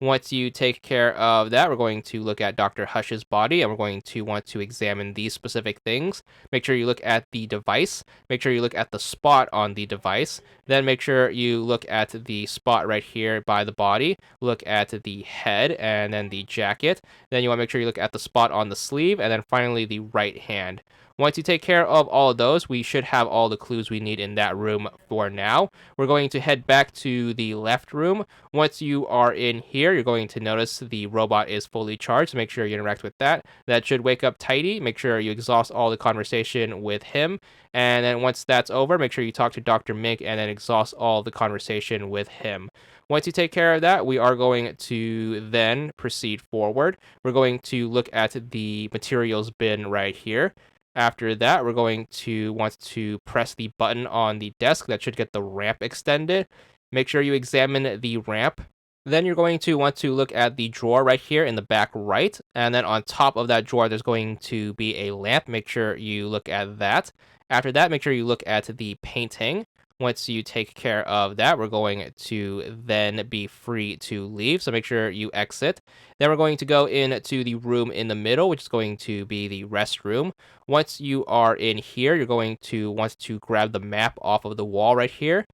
Once you take care of that, we're going to look at Dr. Hush's body, and we're going to want to examine these specific things. Make sure you look at the device. Make sure you look at the spot on the device. Then make sure you look at the spot right here by the body. Look at the head and then the jacket. Then you want to make sure you look at the spot on the sleeve, and then finally the right hand. Once you take care of all of those, we should have all the clues we need in that room for now. We're going to head back to the left room. Once you are in here, you're going to notice the robot is fully charged, so make sure you interact with that. That should wake up Tidy. Make sure you exhaust all the conversation with him. And then once that's over, make sure you talk to Dr. Mink and then exhaust all the conversation with him. Once you take care of that, we are going to then proceed forward. We're going to look at the materials bin right here. After that, we're going to want to press the button on the desk that should get the ramp extended. Make sure you examine the ramp. Then you're going to want to look at the drawer right here in the back right. And then on top of that drawer, there's going to be a lamp. Make sure you look at that. After that, make sure you look at the painting. Once you take care of that, we're going to then be free to leave. So make sure you exit. Then we're going to go into the room in the middle, which is going to be the restroom. Once you are in here, you're going to want to grab the map off of the wall right here.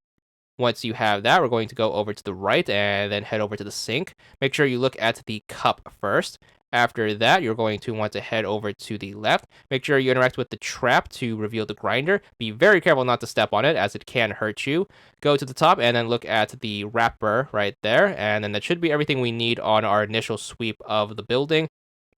Once you have that, we're going to go over to the right and then head over to the sink. Make sure you look at the cup first. After that, you're going to want to head over to the left. Make sure you interact with the trap to reveal the grinder. Be very careful not to step on it, as it can hurt you. Go to the top and then look at the wrapper right there. And then that should be everything we need on our initial sweep of the building.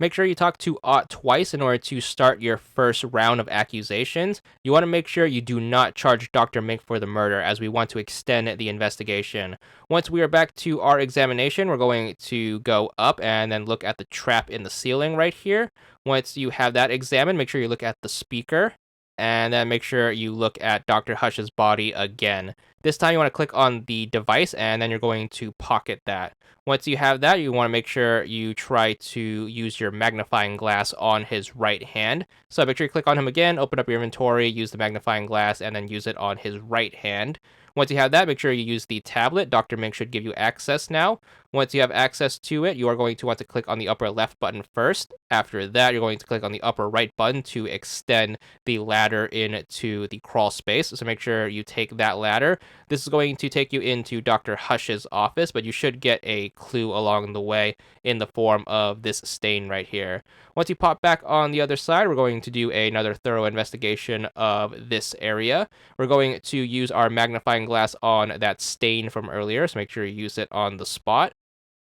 Make sure you talk to Ott twice in order to start your first round of accusations. You want to make sure you do not charge Dr. Mink for the murder, as we want to extend the investigation. Once we are back to our examination, we're going to go up and then look at the trap in the ceiling right here. Once you have that examined, make sure you look at the speaker. And then make sure you look at Dr. Hush's body again. This time you want to click on the device and then you're going to pocket that. Once you have that, you want to make sure you try to use your magnifying glass on his right hand. So make sure you click on him again, open up your inventory, use the magnifying glass, and then use it on his right hand. Once you have that, make sure you use the tablet. Dr. Mink should give you access now. Once you have access to it, you are going to want to click on the upper left button first. After that, you're going to click on the upper right button to extend the ladder into the crawl space. So make sure you take that ladder. This is going to take you into Dr. Hush's office, but you should get a clue along the way in the form of this stain right here. Once you pop back on the other side, we're going to do another thorough investigation of this area. We're going to use our magnifying glass on that stain from earlier, so make sure you use it on the spot.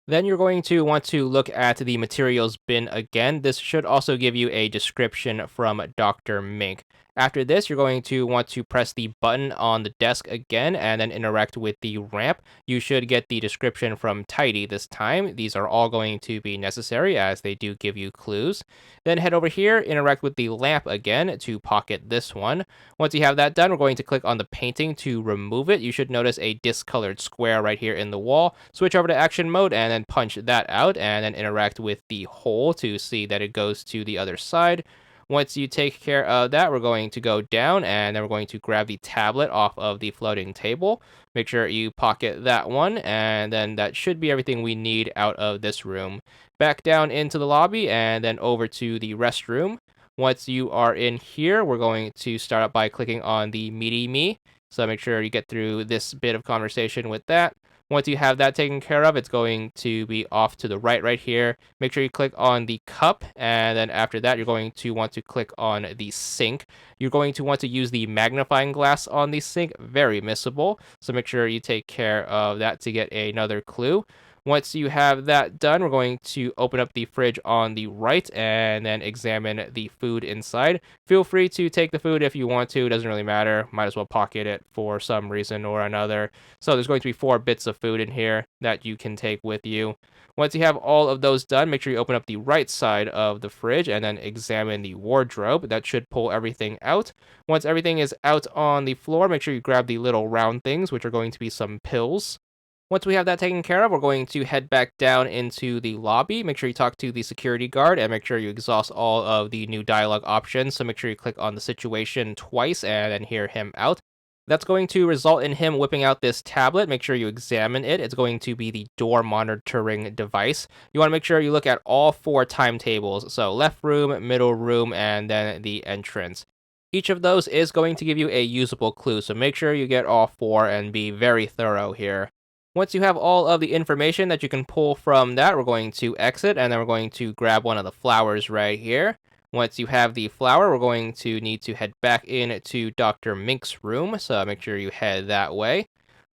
Then you're going to want to look at the materials bin again. This should also give you a description from Dr. Mink. After this, you're going to want to press the button on the desk again and then interact with the ramp. You should get the description from Tidy this time. These are all going to be necessary as they do give you clues. Then head over here, interact with the lamp again to pocket this one. Once you have that done, we're going to click on the painting to remove it. You should notice a discolored square right here in the wall. Switch over to action mode and then punch that out and then interact with the hole to see that it goes to the other side. Once you take care of that, we're going to go down and then we're going to grab the tablet off of the floating table. Make sure you pocket that one, and then that should be everything we need out of this room. Back down into the lobby and then over to the restroom. Once you are in here, we're going to start up by clicking on the Meaty Me. So make sure you get through this bit of conversation with that. Once you have that taken care of, it's going to be off to the right here. Make sure you click on the cup, and then after that, you're going to want to click on the sink. You're going to want to use the magnifying glass on the sink, very missable. So make sure you take care of that to get another clue. Once you have that done, we're going to open up the fridge on the right and then examine the food inside. Feel free to take the food if you want to. It doesn't really matter. Might as well pocket it for some reason or another. So there's going to be 4 bits of food in here that you can take with you. Once you have all of those done, make sure you open up the right side of the fridge and then examine the wardrobe. That should pull everything out. Once everything is out on the floor, make sure you grab the little round things, which are going to be some pills. Once we have that taken care of, we're going to head back down into the lobby. Make sure you talk to the security guard and make sure you exhaust all of the new dialogue options. So make sure you click on the situation twice and then hear him out. That's going to result in him whipping out this tablet. Make sure you examine it. It's going to be the door monitoring device. You want to make sure you look at all 4 timetables. So left room, middle room, and then the entrance. Each of those is going to give you a usable clue. So make sure you get all 4 and be very thorough here. Once you have all of the information that you can pull from that, we're going to exit, and then we're going to grab one of the flowers right here. Once you have the flower, we're going to need to head back into Dr. Mink's room, so make sure you head that way.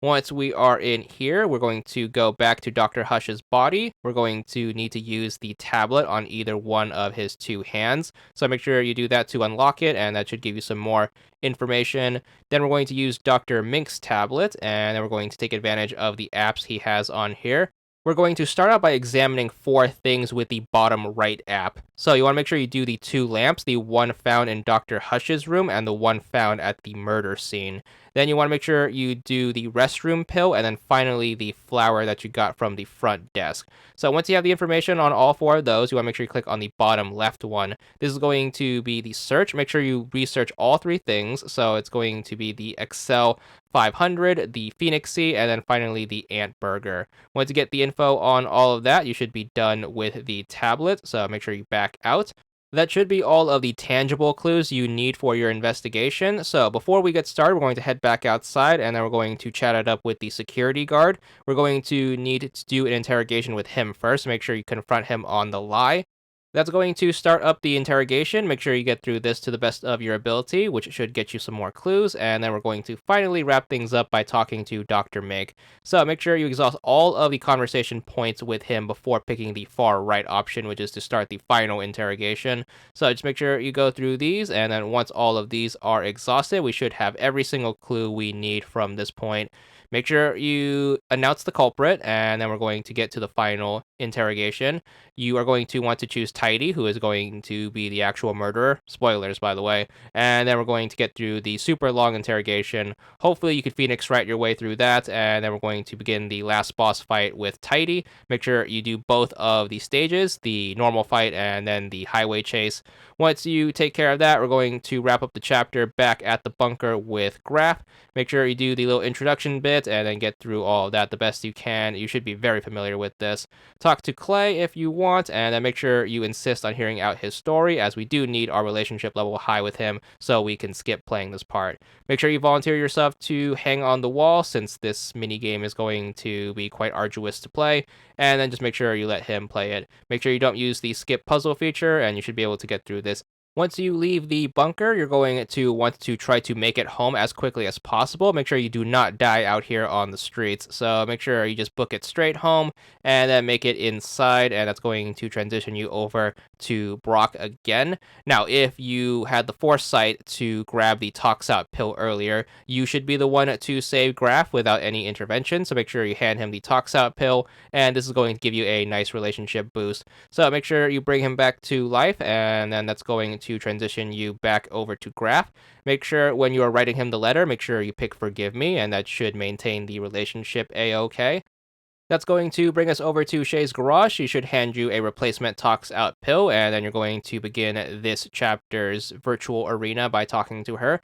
Once we are in here, we're going to go back to Dr. Hush's body. We're going to need to use the tablet on either one of his two hands. So make sure you do that to unlock it, and that should give you some more information. Then we're going to use Dr. Mink's tablet, and then we're going to take advantage of the apps he has on here. We're going to start out by examining 4 things with the bottom right app. So you want to make sure you do the 2 lamps, the one found in Dr. Hush's room and the one found at the murder scene. Then you want to make sure you do the restroom pill, and then finally the flower that you got from the front desk. So once you have the information on all 4 of those, you want to make sure you click on the bottom left one. This is going to be the search. Make sure you research all 3 things. So it's going to be the Excel 500, the Phoenixy, and then finally the Ant Burger. Once you get the info on all of that, you should be done with the tablet. So make sure you back out. That should be all of the tangible clues you need for your investigation. So before we get started, we're going to head back outside, and then we're going to chat it up with the security guard. We're going to need to do an interrogation with him first. Make sure you confront him on the lie. That's going to start up the interrogation. Make sure you get through this to the best of your ability, which should get you some more clues. And then we're going to finally wrap things up by talking to Dr. Mink. So make sure you exhaust all of the conversation points with him before picking the far right option, which is to start the final interrogation. So just make sure you go through these. And then once all of these are exhausted, we should have every single clue we need from this point. Make sure you announce the culprit, and then we're going to get to the final interrogation. You are going to want to choose Tidy, who is going to be the actual murderer. Spoilers, by the way. And then we're going to get through the super long interrogation. Hopefully you can Phoenix right your way through that, and then we're going to begin the last boss fight with Tidy. Make sure you do both of the stages, the normal fight and then the highway chase. Once you take care of that, we're going to wrap up the chapter back at the bunker with Graph. Make sure you do the little introduction bit and then get through all of that the best you can. You should be very familiar with this. Talk to Klay if you want, and then make sure you insist on hearing out his story, as we do need our relationship level high with him so we can skip playing this part. Make sure you volunteer yourself to hang on the wall, since this mini game is going to be quite arduous to play, and then just make sure you let him play it. Make sure you don't use the skip puzzle feature, and you should be able to get through this. Once you leave the bunker, you're going to want to try to make it home as quickly as possible. Make sure you do not die out here on the streets. So make sure you just book it straight home and then make it inside, and that's going to transition you over to Brok again. Now, if you had the foresight to grab the Tox Out pill earlier, you should be the one to save Graph without any intervention. So make sure you hand him the Tox Out pill, and this is going to give you a nice relationship boost. So make sure you bring him back to life, and then that's going to transition you back over to Graph. Make sure when you are writing him the letter, make sure you pick Forgive Me, and that should maintain the relationship a-okay. That's going to bring us over to Shay's garage. She should hand you a replacement Tox Out pill, and then you're going to begin this chapter's virtual arena by talking to her.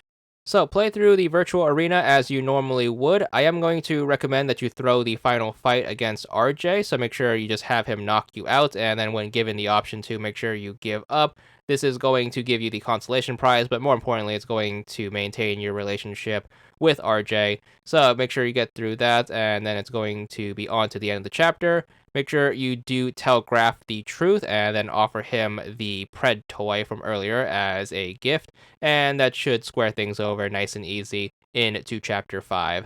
So play through the virtual arena as you normally would. I am going to recommend that you throw the final fight against RJ, so make sure you just have him knock you out, and then when given the option to, make sure you give up. This is going to give you the consolation prize, but more importantly, it's going to maintain your relationship with RJ. So make sure you get through that, and then it's going to be on to the end of the chapter. Make sure you do tell Graph the truth, and then offer him the Pred toy from earlier as a gift, and that should square things over nice and easy into Chapter 5.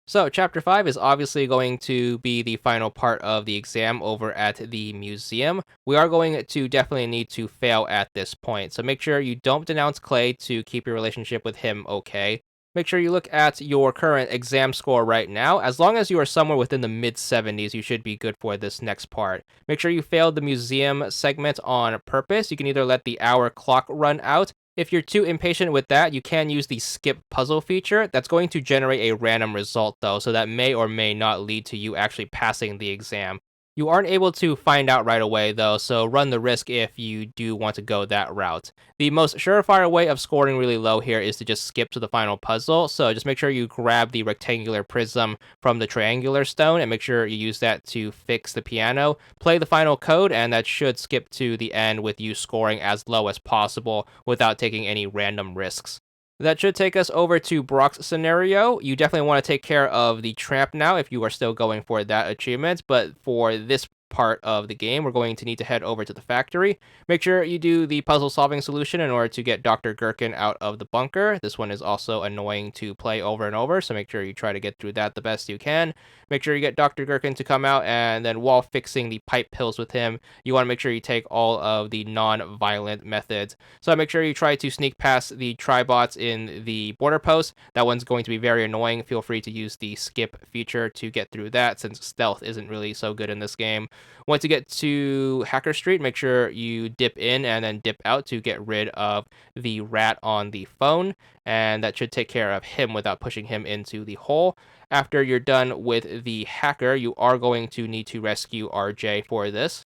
So Chapter 5 is obviously going to be the final part of the exam over at the museum. We are going to definitely need to fail at this point, so make sure you don't denounce Klay to keep your relationship with him okay. Make sure you look at your current exam score right now. As long as you are somewhere within the mid-70s, you should be good for this next part. Make sure you failed the museum segment on purpose. You can either let the hour clock run out. If you're too impatient with that, you can use the skip puzzle feature. That's going to generate a random result though, so that may or may not lead to you actually passing the exam. You aren't able to find out right away though, so run the risk if you do want to go that route. The most surefire way of scoring really low here is to just skip to the final puzzle, so just make sure you grab the rectangular prism from the triangular stone and make sure you use that to fix the piano. Play the final code, and that should skip to the end with you scoring as low as possible without taking any random risks. That should take us over to Brok's scenario. You definitely want to take care of the tramp now if you are still going for that achievement, but for this part of the game, we're going to need to head over to the factory. Make sure you do the puzzle solving solution in order to get Dr. Gherkin out of the bunker. This one is also annoying to play over and over, so make sure you try to get through that the best you can. Make sure you get Dr. Gherkin to come out, and then while fixing the pipe pills with him, you want to make sure you take all of the non-violent methods. So make sure you try to sneak past the tribots in the border post. That one's going to be very annoying. Feel free to use the skip feature to get through that, since stealth isn't really so good in this game. Once you get to Hacker Street, make sure you dip in and then dip out to get rid of the rat on the phone, and that should take care of him without pushing him into the hole. After you're done with the hacker, you are going to need to rescue RJ for this.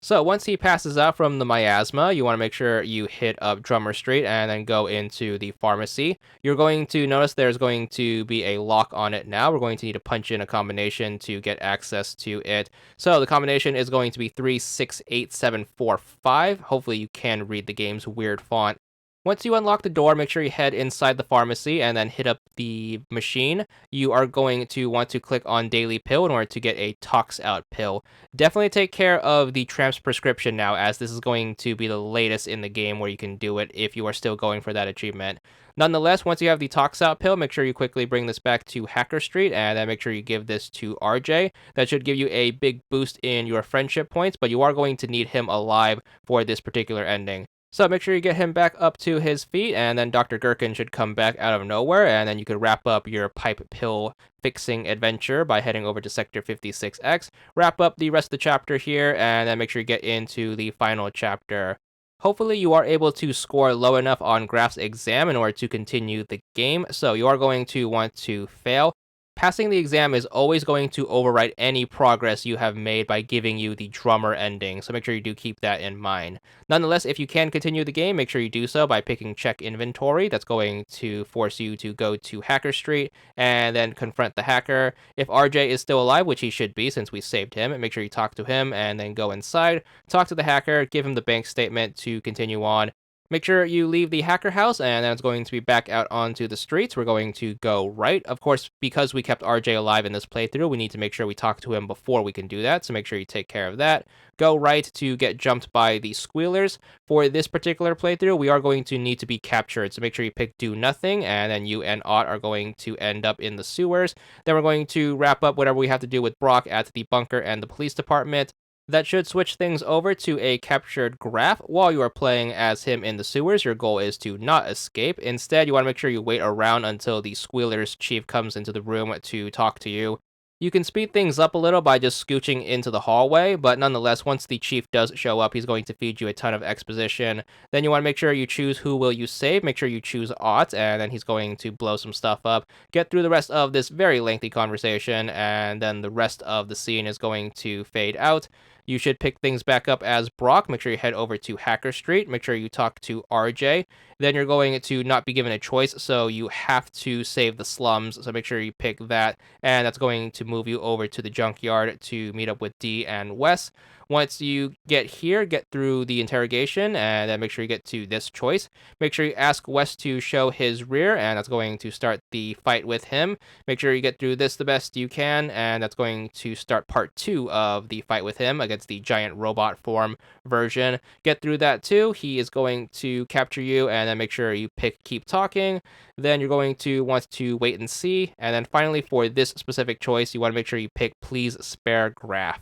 So once he passes out from the miasma, you want to make sure you hit up Drummer Street and then go into the pharmacy. You're going to notice there's going to be a lock on it now. We're going to need to punch in a combination to get access to it. So the combination is going to be 368745. Hopefully you can read the game's weird font. Once you unlock the door, make sure you head inside the pharmacy and then hit up the machine. You are going to want to click on Daily Pill in order to get a Tox Out pill. Definitely take care of the Tramp's prescription now, as this is going to be the latest in the game where you can do it if you are still going for that achievement. Nonetheless, once you have the Tox Out pill, make sure you quickly bring this back to Hacker Street, and then make sure you give this to RJ. That should give you a big boost in your friendship points, but you are going to need him alive for this particular ending. So make sure you get him back up to his feet, and then Dr. Gherkin should come back out of nowhere, and then you could wrap up your pipe pill fixing adventure by heading over to Sector 56X. Wrap up the rest of the chapter here, and then make sure you get into the final chapter. Hopefully you are able to score low enough on Graph's exam in order to continue the game, so you are going to want to fail. Passing the exam is always going to overwrite any progress you have made by giving you the drummer ending, so make sure you do keep that in mind. Nonetheless, if you can continue the game, make sure you do so by picking Check Inventory. That's going to force you to go to Hacker Street and then confront the hacker. If RJ is still alive, which he should be since we saved him, make sure you talk to him and then go inside, talk to the hacker, give him the bank statement to continue on. Make sure you leave the hacker house, and then it's going to be back out onto the streets. We're going to go right. Of course, because we kept RJ alive in this playthrough, we need to make sure we talk to him before we can do that, so make sure you take care of that. Go right to get jumped by the squealers. For this particular playthrough, we are going to need to be captured, so make sure you pick Do Nothing, and then you and Ott are going to end up in the sewers. Then we're going to wrap up whatever we have to do with Brok at the bunker and the police department. That should switch things over to a captured Graph. While you are playing as him in the sewers, your goal is to not escape. Instead, you want to make sure you wait around until the Squealers chief comes into the room to talk to you. You can speed things up a little by just scooching into the hallway, but nonetheless, once the chief does show up, he's going to feed you a ton of exposition. Then you want to make sure you choose who will you save. Make sure you choose Ott, and then he's going to blow some stuff up. Get through the rest of this very lengthy conversation, and then the rest of the scene is going to fade out. You should pick things back up as Brok. Make sure you head over to Hacker Street. Make sure you talk to RJ. Then you're going to not be given a choice, so you have to save the slums. So make sure you pick that, and that's going to move you over to the junkyard to meet up with D and Wes. Once you get here, get through the interrogation, and then make sure you get to this choice. Make sure you ask Wes to show his rear, and that's going to start the fight with him. Make sure you get through this the best you can, and that's going to start part 2 of the fight with him against the giant robot form version. Get through that too. He is going to capture you, and then make sure you pick Keep Talking. Then you're going to want to wait and see. And then finally, for this specific choice, you want to make sure you pick Please Spare Graph.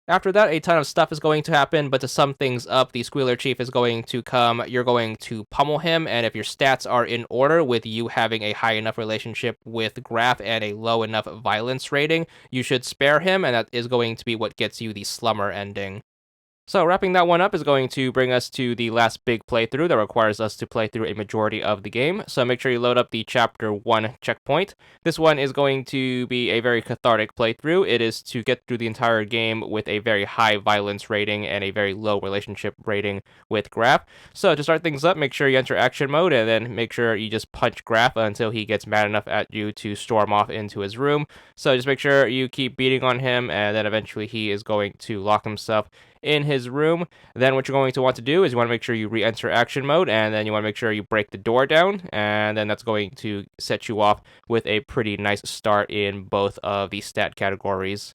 After that, a ton of stuff is going to happen, but to sum things up, the Squealer Chief is going to come, you're going to pummel him, and if your stats are in order with you having a high enough relationship with Graph and a low enough violence rating, you should spare him, and that is going to be what gets you the Slumer ending. So wrapping that one up is going to bring us to the last big playthrough that requires us to play through a majority of the game. So make sure you load up the Chapter 1 checkpoint. This one is going to be a very cathartic playthrough. It is to get through the entire game with a very high violence rating and a very low relationship rating with Graph. So to start things up, make sure you enter action mode, and then make sure you just punch Graph until he gets mad enough at you to storm off into his room. So just make sure you keep beating on him, and then eventually he is going to lock himself in his room. Then what you're going to want to do is you want to make sure you re-enter action mode, and then you want to make sure you break the door down, and then that's going to set you off with a pretty nice start in both of the stat categories.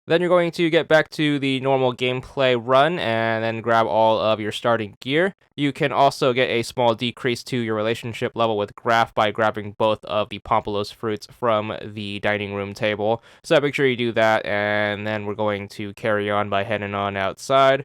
Then you're going to get back to the normal gameplay run and then grab all of your starting gear. You can also get a small decrease to your relationship level with Graph by grabbing both of the Pompolos fruits from the dining room table. So make sure you do that, and then we're going to carry on by heading on outside.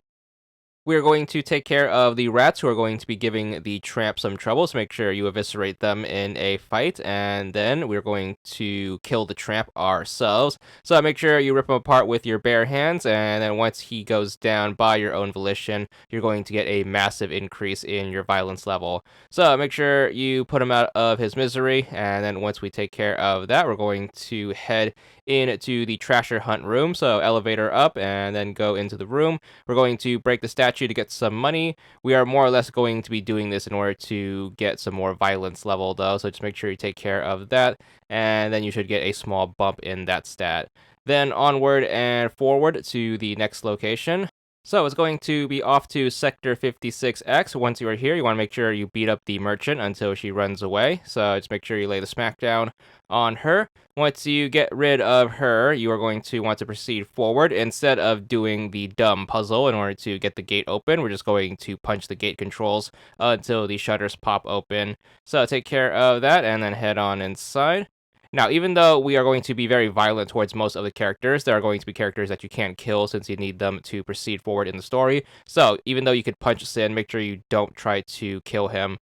We're going to take care of the rats who are going to be giving the tramp some trouble, so make sure you eviscerate them in a fight, and then we're going to kill the tramp ourselves. So make sure you rip him apart with your bare hands, and then once he goes down by your own volition, you're going to get a massive increase in your violence level. So make sure you put him out of his misery, and then once we take care of that, we're going to head into the Trasher Hunt room. So elevator up, and then go into the room. We're going to break the statue to get some money. We are more or less going to be doing this in order to get some more violence level, though, so just make sure you take care of that, and then you should get a small bump in that stat. Then onward and forward to the next location. So it's going to be off to Sector 56X. Once you are here, you want to make sure you beat up the merchant until she runs away. So just make sure you lay the smackdown on her. Once you get rid of her, you are going to want to proceed forward. Instead of doing the dumb puzzle in order to get the gate open, we're just going to punch the gate controls until the shutters pop open. So take care of that and then head on inside. Now, even though we are going to be very violent towards most of the characters, there are going to be characters that you can't kill since you need them to proceed forward in the story. So, even though you could punch Sin, make sure you don't try to kill him.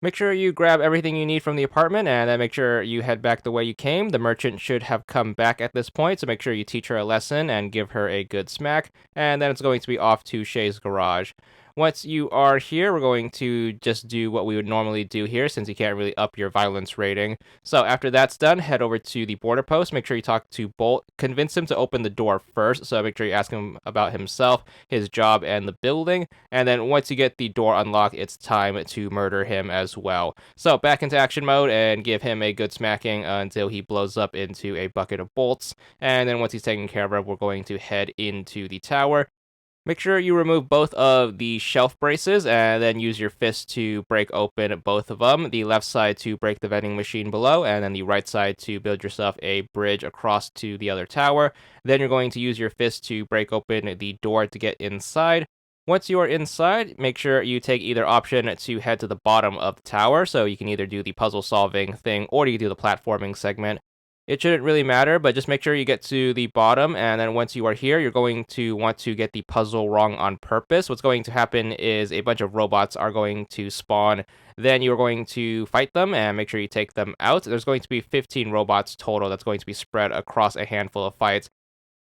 Make sure you grab everything you need from the apartment, and then make sure you head back the way you came. The merchant should have come back at this point, so make sure you teach her a lesson and give her a good smack, and then it's going to be off to Shay's garage. Once you are here, we're going to just do what we would normally do here, since you can't really up your violence rating. So after that's done, head over to the border post. Make sure you talk to Bolt. Convince him to open the door first, so make sure you ask him about himself, his job, and the building. And then once you get the door unlocked, it's time to murder him as well. So back into action mode and give him a good smacking until he blows up into a bucket of bolts. And then once he's taken care of, we're going to head into the tower. Make sure you remove both of the shelf braces and then use your fist to break open both of them. The left side to break the vending machine below, and then the right side to build yourself a bridge across to the other tower. Then you're going to use your fist to break open the door to get inside. Once you are inside, make sure you take either option to head to the bottom of the tower, so you can either do the puzzle solving thing or you can do the platforming segment. It shouldn't really matter, but just make sure you get to the bottom, and then once you are here, you're going to want to get the puzzle wrong on purpose. What's going to happen is a bunch of robots are going to spawn. Then you're going to fight them, and make sure you take them out. There's going to be 15 robots total that's going to be spread across a handful of fights.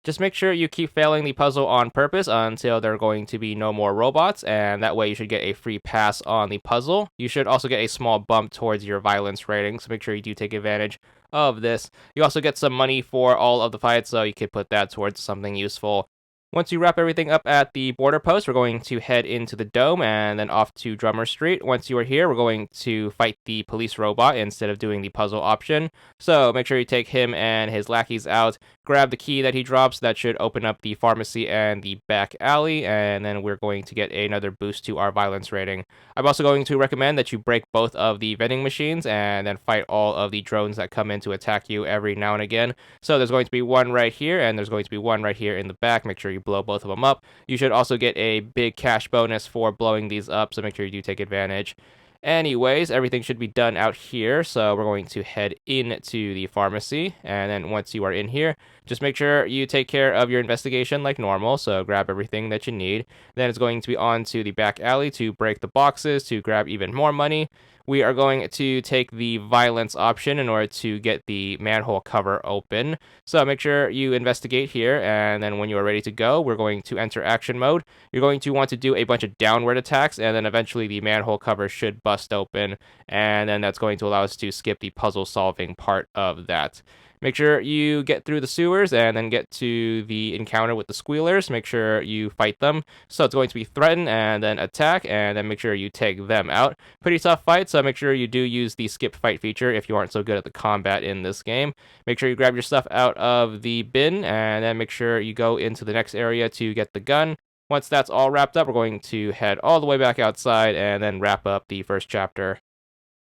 Just make sure you keep failing the puzzle on purpose until there are going to be no more robots, and that way you should get a free pass on the puzzle. You should also get a small bump towards your violence rating, so make sure you do take advantage of this. You also get some money for all of the fights, so you could put that towards something useful. Once you wrap everything up at the border post, we're going to head into the dome and then off to Drummer Street. Once you are here, we're going to fight the police robot instead of doing the puzzle option. So make sure you take him and his lackeys out, grab the key that he drops. That should open up the pharmacy and the back alley, and then we're going to get another boost to our violence rating. I'm also going to recommend that you break both of the vending machines and then fight all of the drones that come in to attack you every now and again. So there's going to be one right here, and there's going to be one right here in the back. Make sure you blow both of them up. You should also get a big cash bonus for blowing these up, so make sure you do take advantage. Anyways, everything should be done out here, so we're going to head into the pharmacy, and then once you are in here, just make sure you take care of your investigation like normal, so grab everything that you need. Then it's going to be on to the back alley to break the boxes, to grab even more money. We are going to take the violence option in order to get the manhole cover open. So make sure you investigate here, and then when you are ready to go, we're going to enter action mode. You're going to want to do a bunch of downward attacks, and then eventually the manhole cover should bust open, and then that's going to allow us to skip the puzzle solving part of that. Make sure you get through the sewers and then get to the encounter with the squealers. Make sure you fight them. So it's going to be threaten and then attack, and then make sure you take them out. Pretty tough fight, so make sure you do use the skip fight feature if you aren't so good at the combat in this game. Make sure you grab your stuff out of the bin, and then make sure you go into the next area to get the gun. Once that's all wrapped up, we're going to head all the way back outside and then wrap up the first chapter.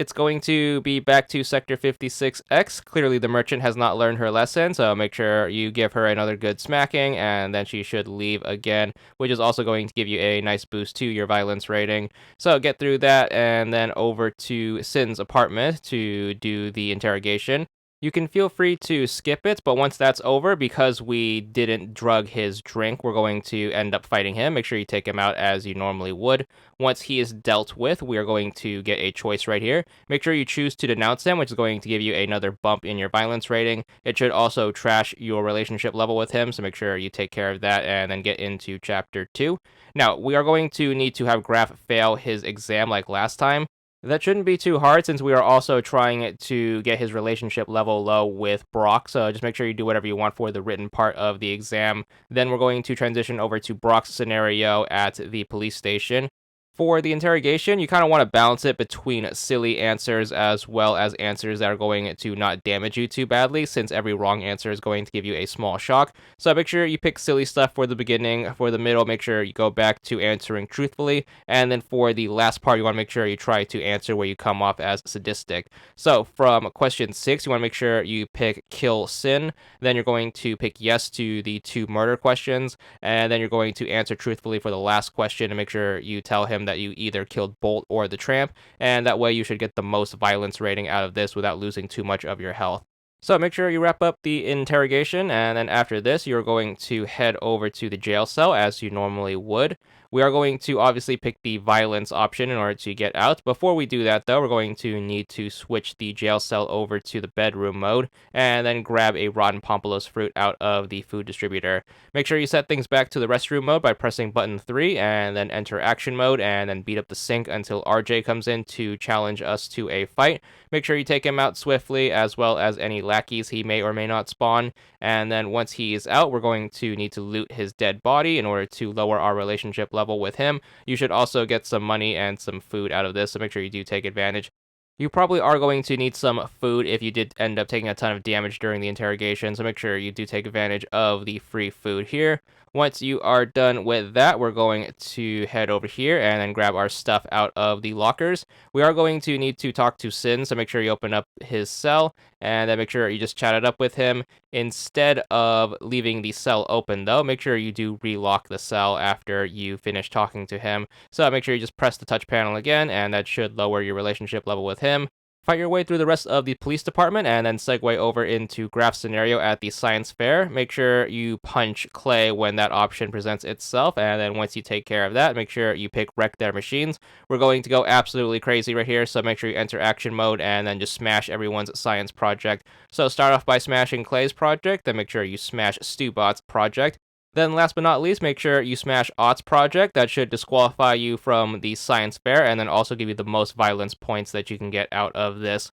it's going to be back to Sector 56X. Clearly, the merchant has not learned her lesson, so make sure you give her another good smacking, and then she should leave again, which is also going to give you a nice boost to your violence rating. So get through that, and then over to Sin's apartment to do the interrogation. You can feel free to skip it, but once that's over, because we didn't drug his drink, we're going to end up fighting him. Make sure you take him out as you normally would. Once he is dealt with, we are going to get a choice right here. Make sure you choose to denounce him, which is going to give you another bump in your violence rating. It should also trash your relationship level with him, so make sure you take care of that and then get into Chapter 2. Now, we are going to need to have Graf fail his exam like last time. That shouldn't be too hard since we are also trying to get his relationship level low with Brok, so just make sure you do whatever you want for the written part of the exam. Then we're going to transition over to Brok's scenario at the police station. For the interrogation, you kind of want to balance it between silly answers as well as answers that are going to not damage you too badly, since every wrong answer is going to give you a small shock. So make sure you pick silly stuff for the beginning. For the middle, make sure you go back to answering truthfully. And then for the last part, you want to make sure you try to answer where you come off as sadistic. So from question 6, you want to make sure you pick kill Sin. Then you're going to pick yes to the 2 murder questions. And then you're going to answer truthfully for the last question and make sure you tell him that you either killed Bolt or the Tramp, and that way you should get the most violence rating out of this without losing too much of your health. So make sure you wrap up the interrogation, and then after this, you're going to head over to the jail cell as you normally would. We are going to obviously pick the violence option in order to get out. Before we do that, though, we're going to need to switch the jail cell over to the bedroom mode, and then grab a rotten Pompolos fruit out of the food distributor. Make sure you set things back to the restroom mode by pressing button 3, and then enter action mode, and then beat up the sink until RJ comes in to challenge us to a fight. Make sure you take him out swiftly, as well as any lackeys he may or may not spawn. And then once he is out, we're going to need to loot his dead body in order to lower our relationship level with him. You should also get some money and some food out of this, so make sure you do take advantage. You probably are going to need some food if you did end up taking a ton of damage during the interrogation, so make sure you do take advantage of the free food here. Once you are done with that, we're going to head over here and then grab our stuff out of the lockers. We are going to need to talk to Sin, so make sure you open up his cell, and then make sure you just chat it up with him. Instead of leaving the cell open, though, make sure you do relock the cell after you finish talking to him. So make sure you just press the touch panel again, and that should lower your relationship level with him. Fight your way through the rest of the police department and then segue over into Graf's scenario at the science fair. Make sure you punch Klay when that option presents itself, and then once you take care of that, make sure you pick wreck their machines. We're going to go absolutely crazy right here, so make sure you enter action mode and then just smash everyone's science project. So start off by smashing Klay's project, then make sure you smash Stubot's project. Then last but not least, make sure you smash Ott's project. That should disqualify you from the science fair and then also give you the most violence points that you can get out of this.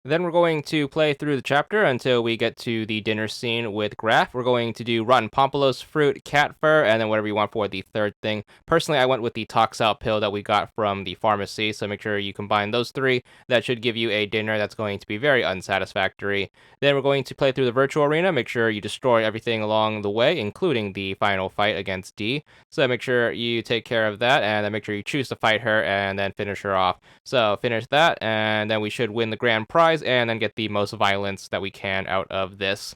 Then we're going to play through the chapter until we get to the dinner scene with Graf. We're going to do rotten Pompolos fruit, cat fur, and then whatever you want for the third thing. Personally, I went with the Toxal pill that we got from the pharmacy, so make sure you combine those 3. That should give you a dinner that's going to be very unsatisfactory. Then we're going to play through the virtual arena. Make sure you destroy everything along the way, including the final fight against D. So make sure you take care of that, and then make sure you choose to fight her and then finish her off. So finish that, and then we should win the grand prize and then get the most violence that we can out of this.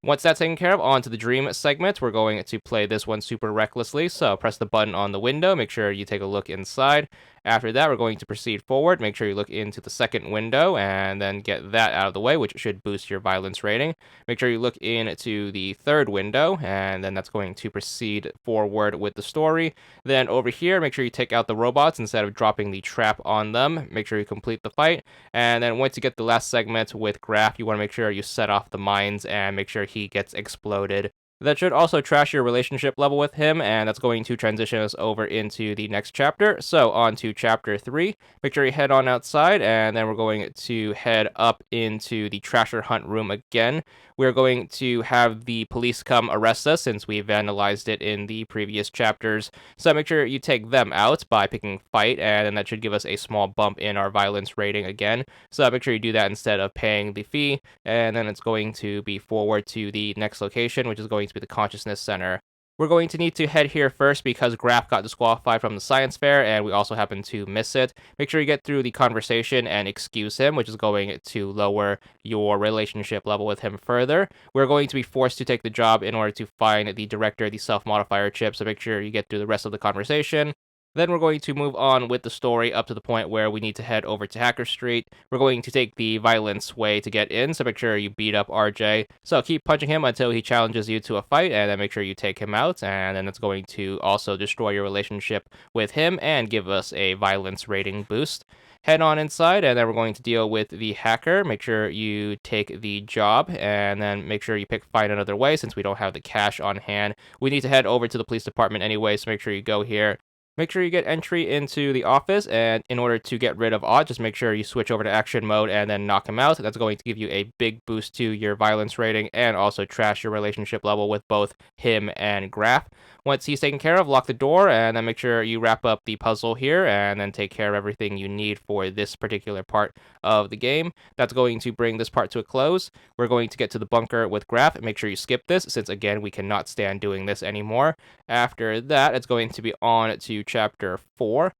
Once that's taken care of, on to the dream segment. We're going to play this one super recklessly, so press the button on the window, make sure you take a look inside. After that, we're going to proceed forward. Make sure you look into the second window and then get that out of the way, which should boost your violence rating. Make sure you look into the third window, and then that's going to proceed forward with the story. Then over here, make sure you take out the robots instead of dropping the trap on them. Make sure you complete the fight. And then once you get the last segment with Graf, you want to make sure you set off the mines and make sure he gets exploded. That should also trash your relationship level with him, and that's going to transition us over into the next chapter. So on to chapter 3. Make sure you head on outside, and then we're going to head up into the Trasher Hunt room again. We're going to have the police come arrest us since we vandalized it in the previous chapters. So make sure you take them out by picking fight, and then that should give us a small bump in our violence rating again. So make sure you do that instead of paying the fee, and then it's going to be forward to the next location, which is going to be the Consciousness Center. We're going to need to head here first because Graf got disqualified from the science fair and we also happen to miss it. Make sure you get through the conversation and excuse him, which is going to lower your relationship level with him further. We're going to be forced to take the job in order to find the director of the self-modifier chip, so make sure you get through the rest of the conversation. Then we're going to move on with the story up to the point where we need to head over to Hacker Street. We're going to take the violence way to get in, so make sure you beat up RJ. So keep punching him until he challenges you to a fight, and then make sure you take him out, and then it's going to also destroy your relationship with him and give us a violence rating boost. Head on inside, and then we're going to deal with the hacker. Make sure you take the job, and then make sure you find another way since we don't have the cash on hand. We need to head over to the police department anyway, so make sure you go here. Make sure you get entry into the office, and in order to get rid of Odd, just make sure you switch over to action mode and then knock him out. That's going to give you a big boost to your violence rating and also trash your relationship level with both him and Graf. Once he's taken care of, lock the door, and then make sure you wrap up the puzzle here, and then take care of everything you need for this particular part of the game. That's going to bring this part to a close. We're going to get to the bunker with Graf. Make sure you skip this, since again, we cannot stand doing this anymore. After that, it's going to be on to Chapter 4.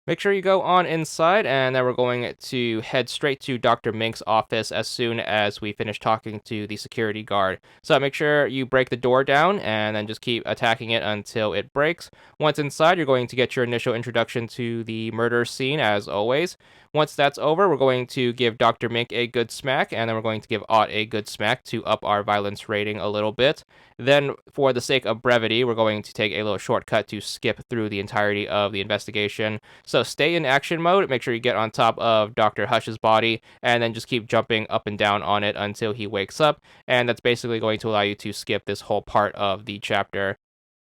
Make sure you go on inside, and then we're going to head straight to Dr. Mink's office as soon as we finish talking to the security guard. So make sure you break the door down, and then just keep attacking it until it breaks. Once inside, you're going to get your initial introduction to the murder scene, as always. Once that's over, we're going to give Dr. Mink a good smack, and then we're going to give Ott a good smack to up our violence rating a little bit. Then, for the sake of brevity, we're going to take a little shortcut to skip through the entirety of the investigation. So stay in action mode, make sure you get on top of Dr. Hush's body, and then just keep jumping up and down on it until he wakes up, and that's basically going to allow you to skip this whole part of the chapter.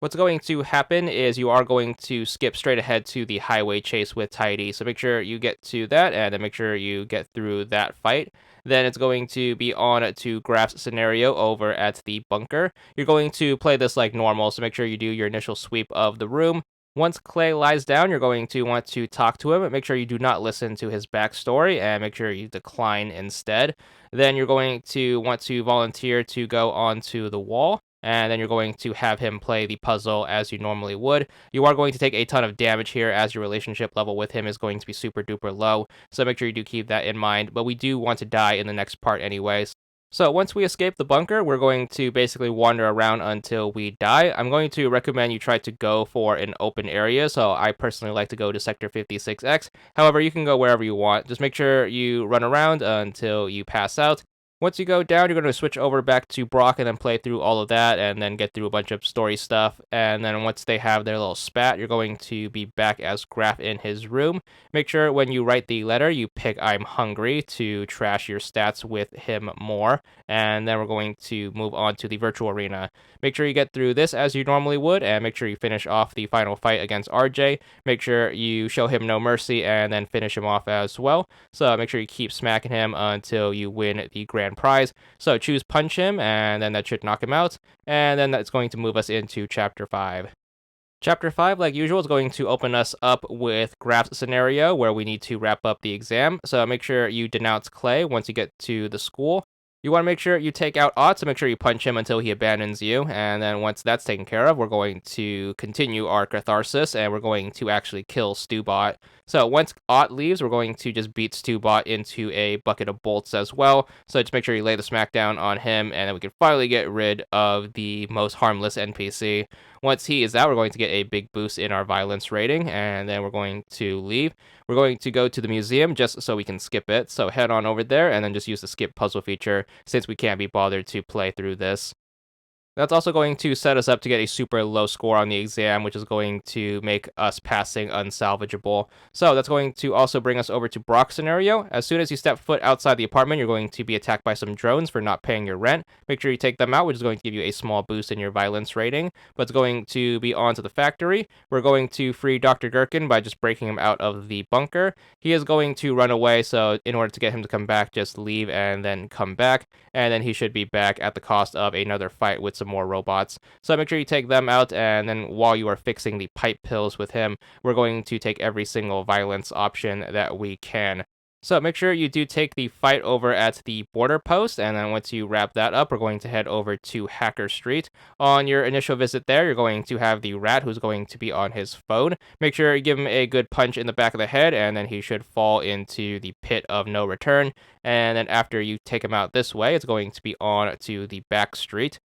What's going to happen is you are going to skip straight ahead to the highway chase with Tidy, so make sure you get to that, and then make sure you get through that fight. Then it's going to be on to Graf's scenario over at the bunker. You're going to play this like normal, so make sure you do your initial sweep of the room. Once Klay lies down, you're going to want to talk to him, but make sure you do not listen to his backstory, and make sure you decline instead. Then you're going to want to volunteer to go onto the wall, and then you're going to have him play the puzzle as you normally would. You are going to take a ton of damage here, as your relationship level with him is going to be super duper low, so make sure you do keep that in mind, but we do want to die in the next part anyways. So once we escape the bunker, we're going to basically wander around until we die. I'm going to recommend you try to go for an open area, so I personally like to go to Sector 56X. However, you can go wherever you want. Just make sure you run around until you pass out. Once you go down, you're going to switch over back to Brok and then play through all of that and then get through a bunch of story stuff. And then once they have their little spat, you're going to be back as Graf in his room. Make sure when you write the letter, you pick I'm hungry to trash your stats with him more. And then we're going to move on to the virtual arena. Make sure you get through this as you normally would, and make sure you finish off the final fight against RJ. Make sure you show him no mercy and then finish him off as well. So make sure you keep smacking him until you win the grand prize. So choose punch him, and then that should knock him out, and then that's going to move us into Chapter 5. Chapter 5, like usual, is going to open us up with Graf's scenario where we need to wrap up the exam. So make sure you denounce Klay once you get to the school. You want to make sure you take out Ott, so make sure you punch him until he abandons you, and then once that's taken care of, we're going to continue our catharsis, and we're going to actually kill Stubot. So once Ott leaves, we're going to just beat Stubot into a bucket of bolts as well, so just make sure you lay the smackdown on him, and then we can finally get rid of the most harmless NPC. Once he is out, we're going to get a big boost in our violence rating, and then we're going to leave. We're going to go to the museum just so we can skip it, so head on over there and then just use the skip puzzle feature since we can't be bothered to play through this. That's also going to set us up to get a super low score on the exam, which is going to make us passing unsalvageable. So that's going to also bring us over to Brok's scenario. As soon as you step foot outside the apartment, you're going to be attacked by some drones for not paying your rent. Make sure you take them out, which is going to give you a small boost in your violence rating. But it's going to be on to the factory. We're going to free Dr. Gherkin by just breaking him out of the bunker. He is going to run away, so in order to get him to come back, just leave and then come back. And then he should be back at the cost of another fight with some more robots. So make sure you take them out, and then while you are fixing the pipe pills with him, we're going to take every single violence option that we can. So make sure you do take the fight over at the border post, and then once you wrap that up, we're going to head over to Hacker Street. On your initial visit there, you're going to have the rat who's going to be on his phone. Make sure you give him a good punch in the back of the head, and then he should fall into the pit of no return. And then after you take him out this way, it's going to be on to the back street.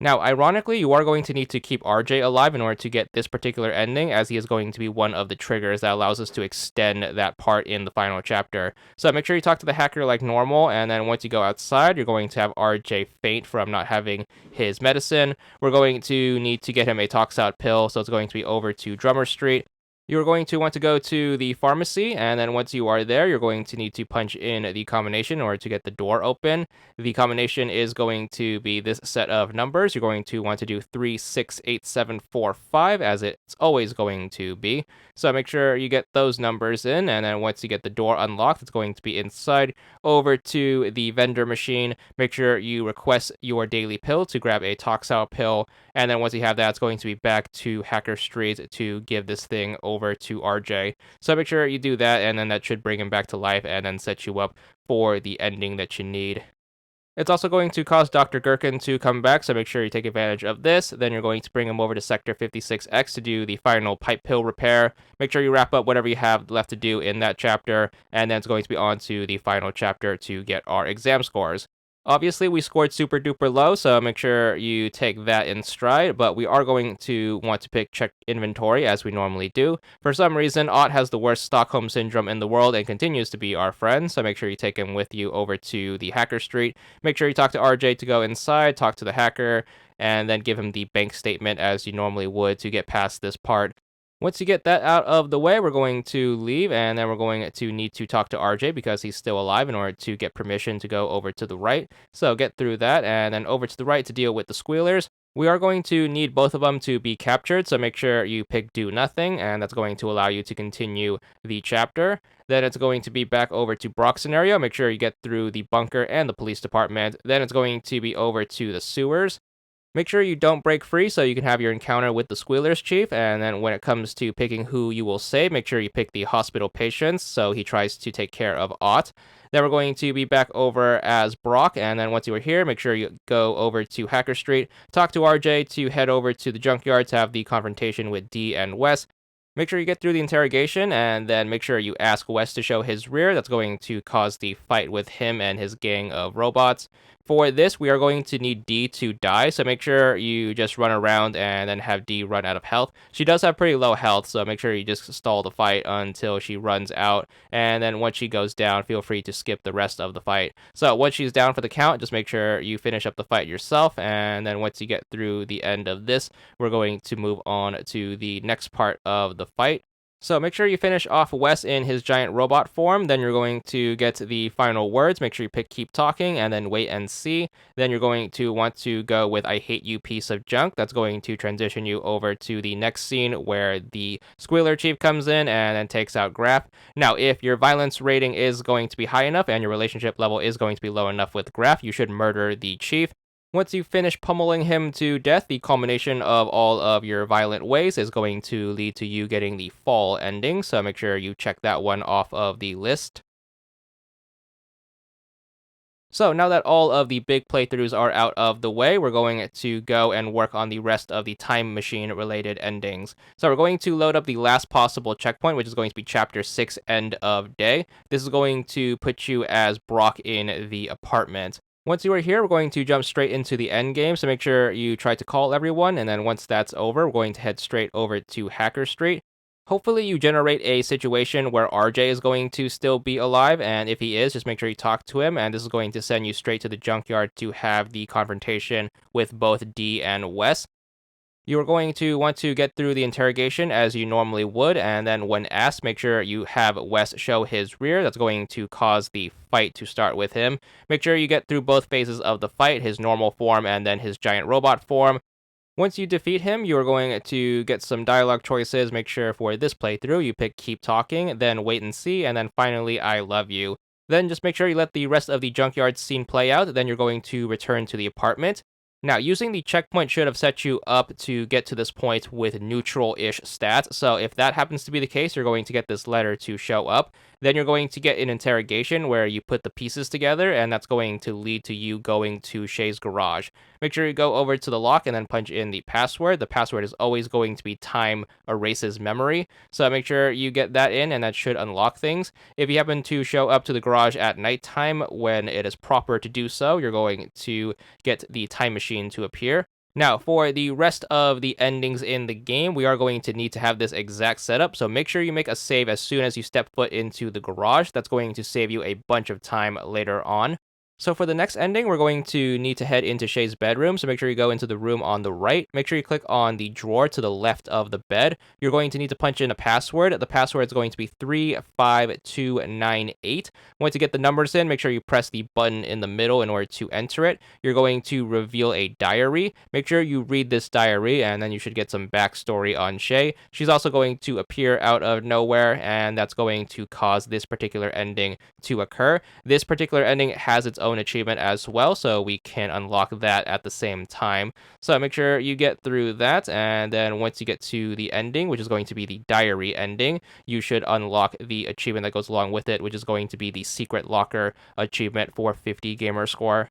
Now, ironically, you are going to need to keep RJ alive in order to get this particular ending, as he is going to be one of the triggers that allows us to extend that part in the final chapter. So make sure you talk to the hacker like normal, and then once you go outside, you're going to have RJ faint from not having his medicine. We're going to need to get him a tox out pill, so it's going to be over to Drummer Street. You're going to want to go to the pharmacy, and then once you are there, you're going to need to punch in the combination in order to get the door open. The combination is going to be this set of numbers. You're going to want to do 368745, as it's always going to be. So make sure you get those numbers in, and then once you get the door unlocked, it's going to be inside. Over to the vendor machine. Make sure you request your daily pill to grab a tox out pill, and then once you have that, it's going to be back to Hacker Street to give this thing over to RJ. So make sure you do that, and then that should bring him back to life and then set you up for the ending that you need. It's also going to cause Dr. Gherkin to come back, so make sure you take advantage of this. Then you're going to bring him over to Sector 56X to do the final pipe pill repair. Make sure you wrap up whatever you have left to do in that chapter, and then it's going to be on to the final chapter to get our exam scores. Obviously, we scored super duper low, so make sure you take that in stride, but we are going to want to check inventory as we normally do. For some reason, Ott has the worst Stockholm Syndrome in the world and continues to be our friend, so make sure you take him with you over to the Hacker Street. Make sure you talk to RJ to go inside, talk to the hacker, and then give him the bank statement as you normally would to get past this part. Once you get that out of the way, we're going to leave, and then we're going to need to talk to RJ because he's still alive in order to get permission to go over to the right. So get through that, and then over to the right to deal with the squealers. We are going to need both of them to be captured, so make sure you pick do nothing, and that's going to allow you to continue the chapter. Then it's going to be back over to Brok scenario. Make sure you get through the bunker and the police department. Then it's going to be over to the sewers. Make sure you don't break free so you can have your encounter with the Squealers Chief, and then when it comes to picking who you will save, make sure you pick the hospital patients so he tries to take care of Ott. Then we're going to be back over as Brok, and then once you are here, make sure you go over to Hacker Street, talk to RJ to head over to the junkyard to have the confrontation with D and Wes. Make sure you get through the interrogation, and then make sure you ask Wes to show his rear. That's going to cause the fight with him and his gang of robots. For this, we are going to need D to die, so make sure you just run around and then have D run out of health. She does have pretty low health, so make sure you just stall the fight until she runs out, and then once she goes down, feel free to skip the rest of the fight. So once she's down for the count, just make sure you finish up the fight yourself, and then once you get through the end of this, we're going to move on to the next part of the fight. So make sure you finish off Wes in his giant robot form, then you're going to get the final words. Make sure you pick keep talking and then wait and see. Then you're going to want to go with I hate you piece of junk. That's going to transition you over to the next scene where the Squealer Chief comes in and then takes out Graf. Now, if your violence rating is going to be high enough and your relationship level is going to be low enough with Graf, you should murder the Chief. Once you finish pummeling him to death, the culmination of all of your violent ways is going to lead to you getting the fall ending, so make sure you check that one off of the list. So now that all of the big playthroughs are out of the way, we're going to go and work on the rest of the time machine related endings. So we're going to load up the last possible checkpoint, which is going to be Chapter 6, End of Day. This is going to put you as Brok in the apartment. Once you are here, we're going to jump straight into the end game, so make sure you try to call everyone, and then once that's over, we're going to head straight over to Hacker Street. Hopefully you generate a situation where RJ is going to still be alive, and if he is, just make sure you talk to him, and this is going to send you straight to the junkyard to have the confrontation with both D and Wes. You are going to want to get through the interrogation as you normally would, and then when asked, make sure you have Wes show his rear. That's going to cause the fight to start with him. Make sure you get through both phases of the fight, his normal form and then his giant robot form. Once you defeat him, you are going to get some dialogue choices. Make sure for this playthrough, you pick keep talking, then wait and see, and then finally, I love you. Then just make sure you let the rest of the junkyard scene play out, then you're going to return to the apartment. Now, using the checkpoint should have set you up to get to this point with neutral-ish stats. So if that happens to be the case, you're going to get this letter to show up. Then you're going to get an interrogation where you put the pieces together, and that's going to lead to you going to Shay's garage. Make sure you go over to the lock and then punch in the password. The password is always going to be time erases memory. So make sure you get that in, and that should unlock things. If you happen to show up to the garage at nighttime when it is proper to do so, you're going to get the time machine to appear. Now, for the rest of the endings in the game, we are going to need to have this exact setup, so make sure you make a save as soon as you step foot into the garage. That's going to save you a bunch of time later on. So for the next ending, we're going to need to head into Shay's bedroom. So make sure you go into the room on the right. Make sure you click on the drawer to the left of the bed. You're going to need to punch in a password. The password is going to be 35298. Once you get the numbers in, make sure you press the button in the middle in order to enter it. You're going to reveal a diary. Make sure you read this diary, and then you should get some backstory on Shay. She's also going to appear out of nowhere, and that's going to cause this particular ending to occur. This particular ending has its own achievement as well, so we can unlock that at the same time. So make sure you get through that, and then once you get to the ending, which is going to be the diary ending, you should unlock the achievement that goes along with it, which is going to be the secret locker achievement for 50 gamer score.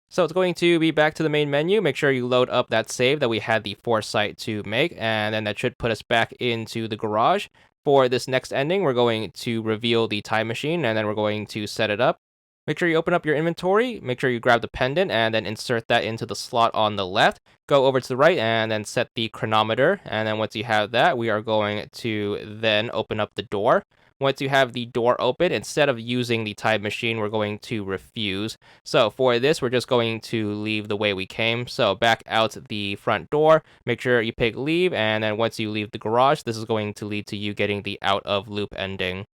So it's going to be back to the main menu. Make sure you load up that save that we had the foresight to make, and then that should put us back into the garage. For this next ending, we're going to reveal the time machine, and then we're going to set it up. Make sure you open up your inventory, make sure you grab the pendant, and then insert that into the slot on the left. Go over to the right, and then set the chronometer, and then once you have that, we are going to then open up the door. Once you have the door open, instead of using the time machine, we're going to refuse. So for this, we're just going to leave the way we came. So back out the front door, make sure you pick leave, and then once you leave the garage, this is going to lead to you getting the out of loop ending.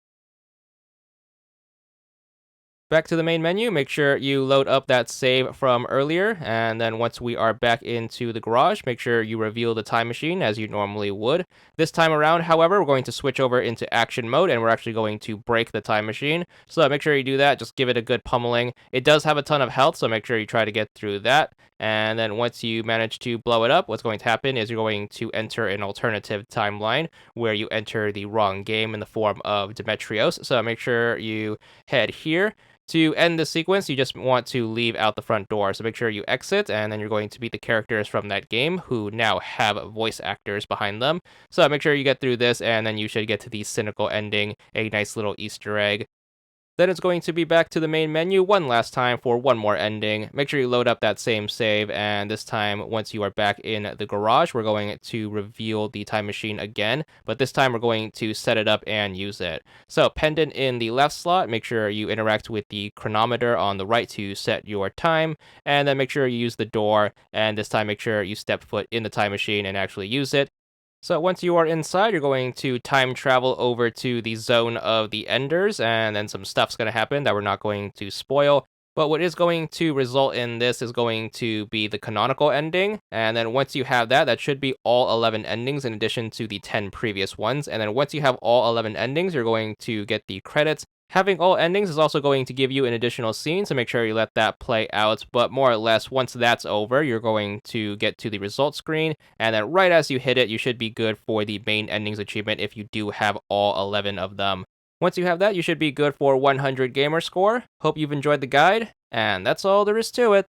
Back to the main menu, make sure you load up that save from earlier, and then once we are back into the garage, make sure you reveal the time machine as you normally would. This time around, however, we're going to switch over into action mode, and we're actually going to break the time machine. So make sure you do that, just give it a good pummeling. It does have a ton of health, so make sure you try to get through that. And then once you manage to blow it up, what's going to happen is you're going to enter an alternative timeline where you enter the wrong game in the form of Demetrios. So make sure you head here. To end the sequence, you just want to leave out the front door. So make sure you exit, and then you're going to meet the characters from that game who now have voice actors behind them. So make sure you get through this, and then you should get to the Cynical ending, a nice little Easter egg. Then it's going to be back to the main menu one last time for one more ending. Make sure you load up that same save, and this time, once you are back in the garage, we're going to reveal the time machine again, but this time we're going to set it up and use it. So pendant in the left slot, make sure you interact with the chronometer on the right to set your time, and then make sure you use the door, and this time make sure you step foot in the time machine and actually use it. So once you are inside, you're going to time travel over to the zone of the Enders, and then some stuff's going to happen that we're not going to spoil. But what is going to result in this is going to be the canonical ending, and then once you have that, that should be all 11 endings in addition to the 10 previous ones. And then once you have all 11 endings, you're going to get the credits. Having all endings is also going to give you an additional scene, so make sure you let that play out. But more or less, once that's over, you're going to get to the results screen, and then right as you hit it, you should be good for the main endings achievement if you do have all 11 of them. Once you have that, you should be good for 100 gamer score. Hope you've enjoyed the guide, and that's all there is to it.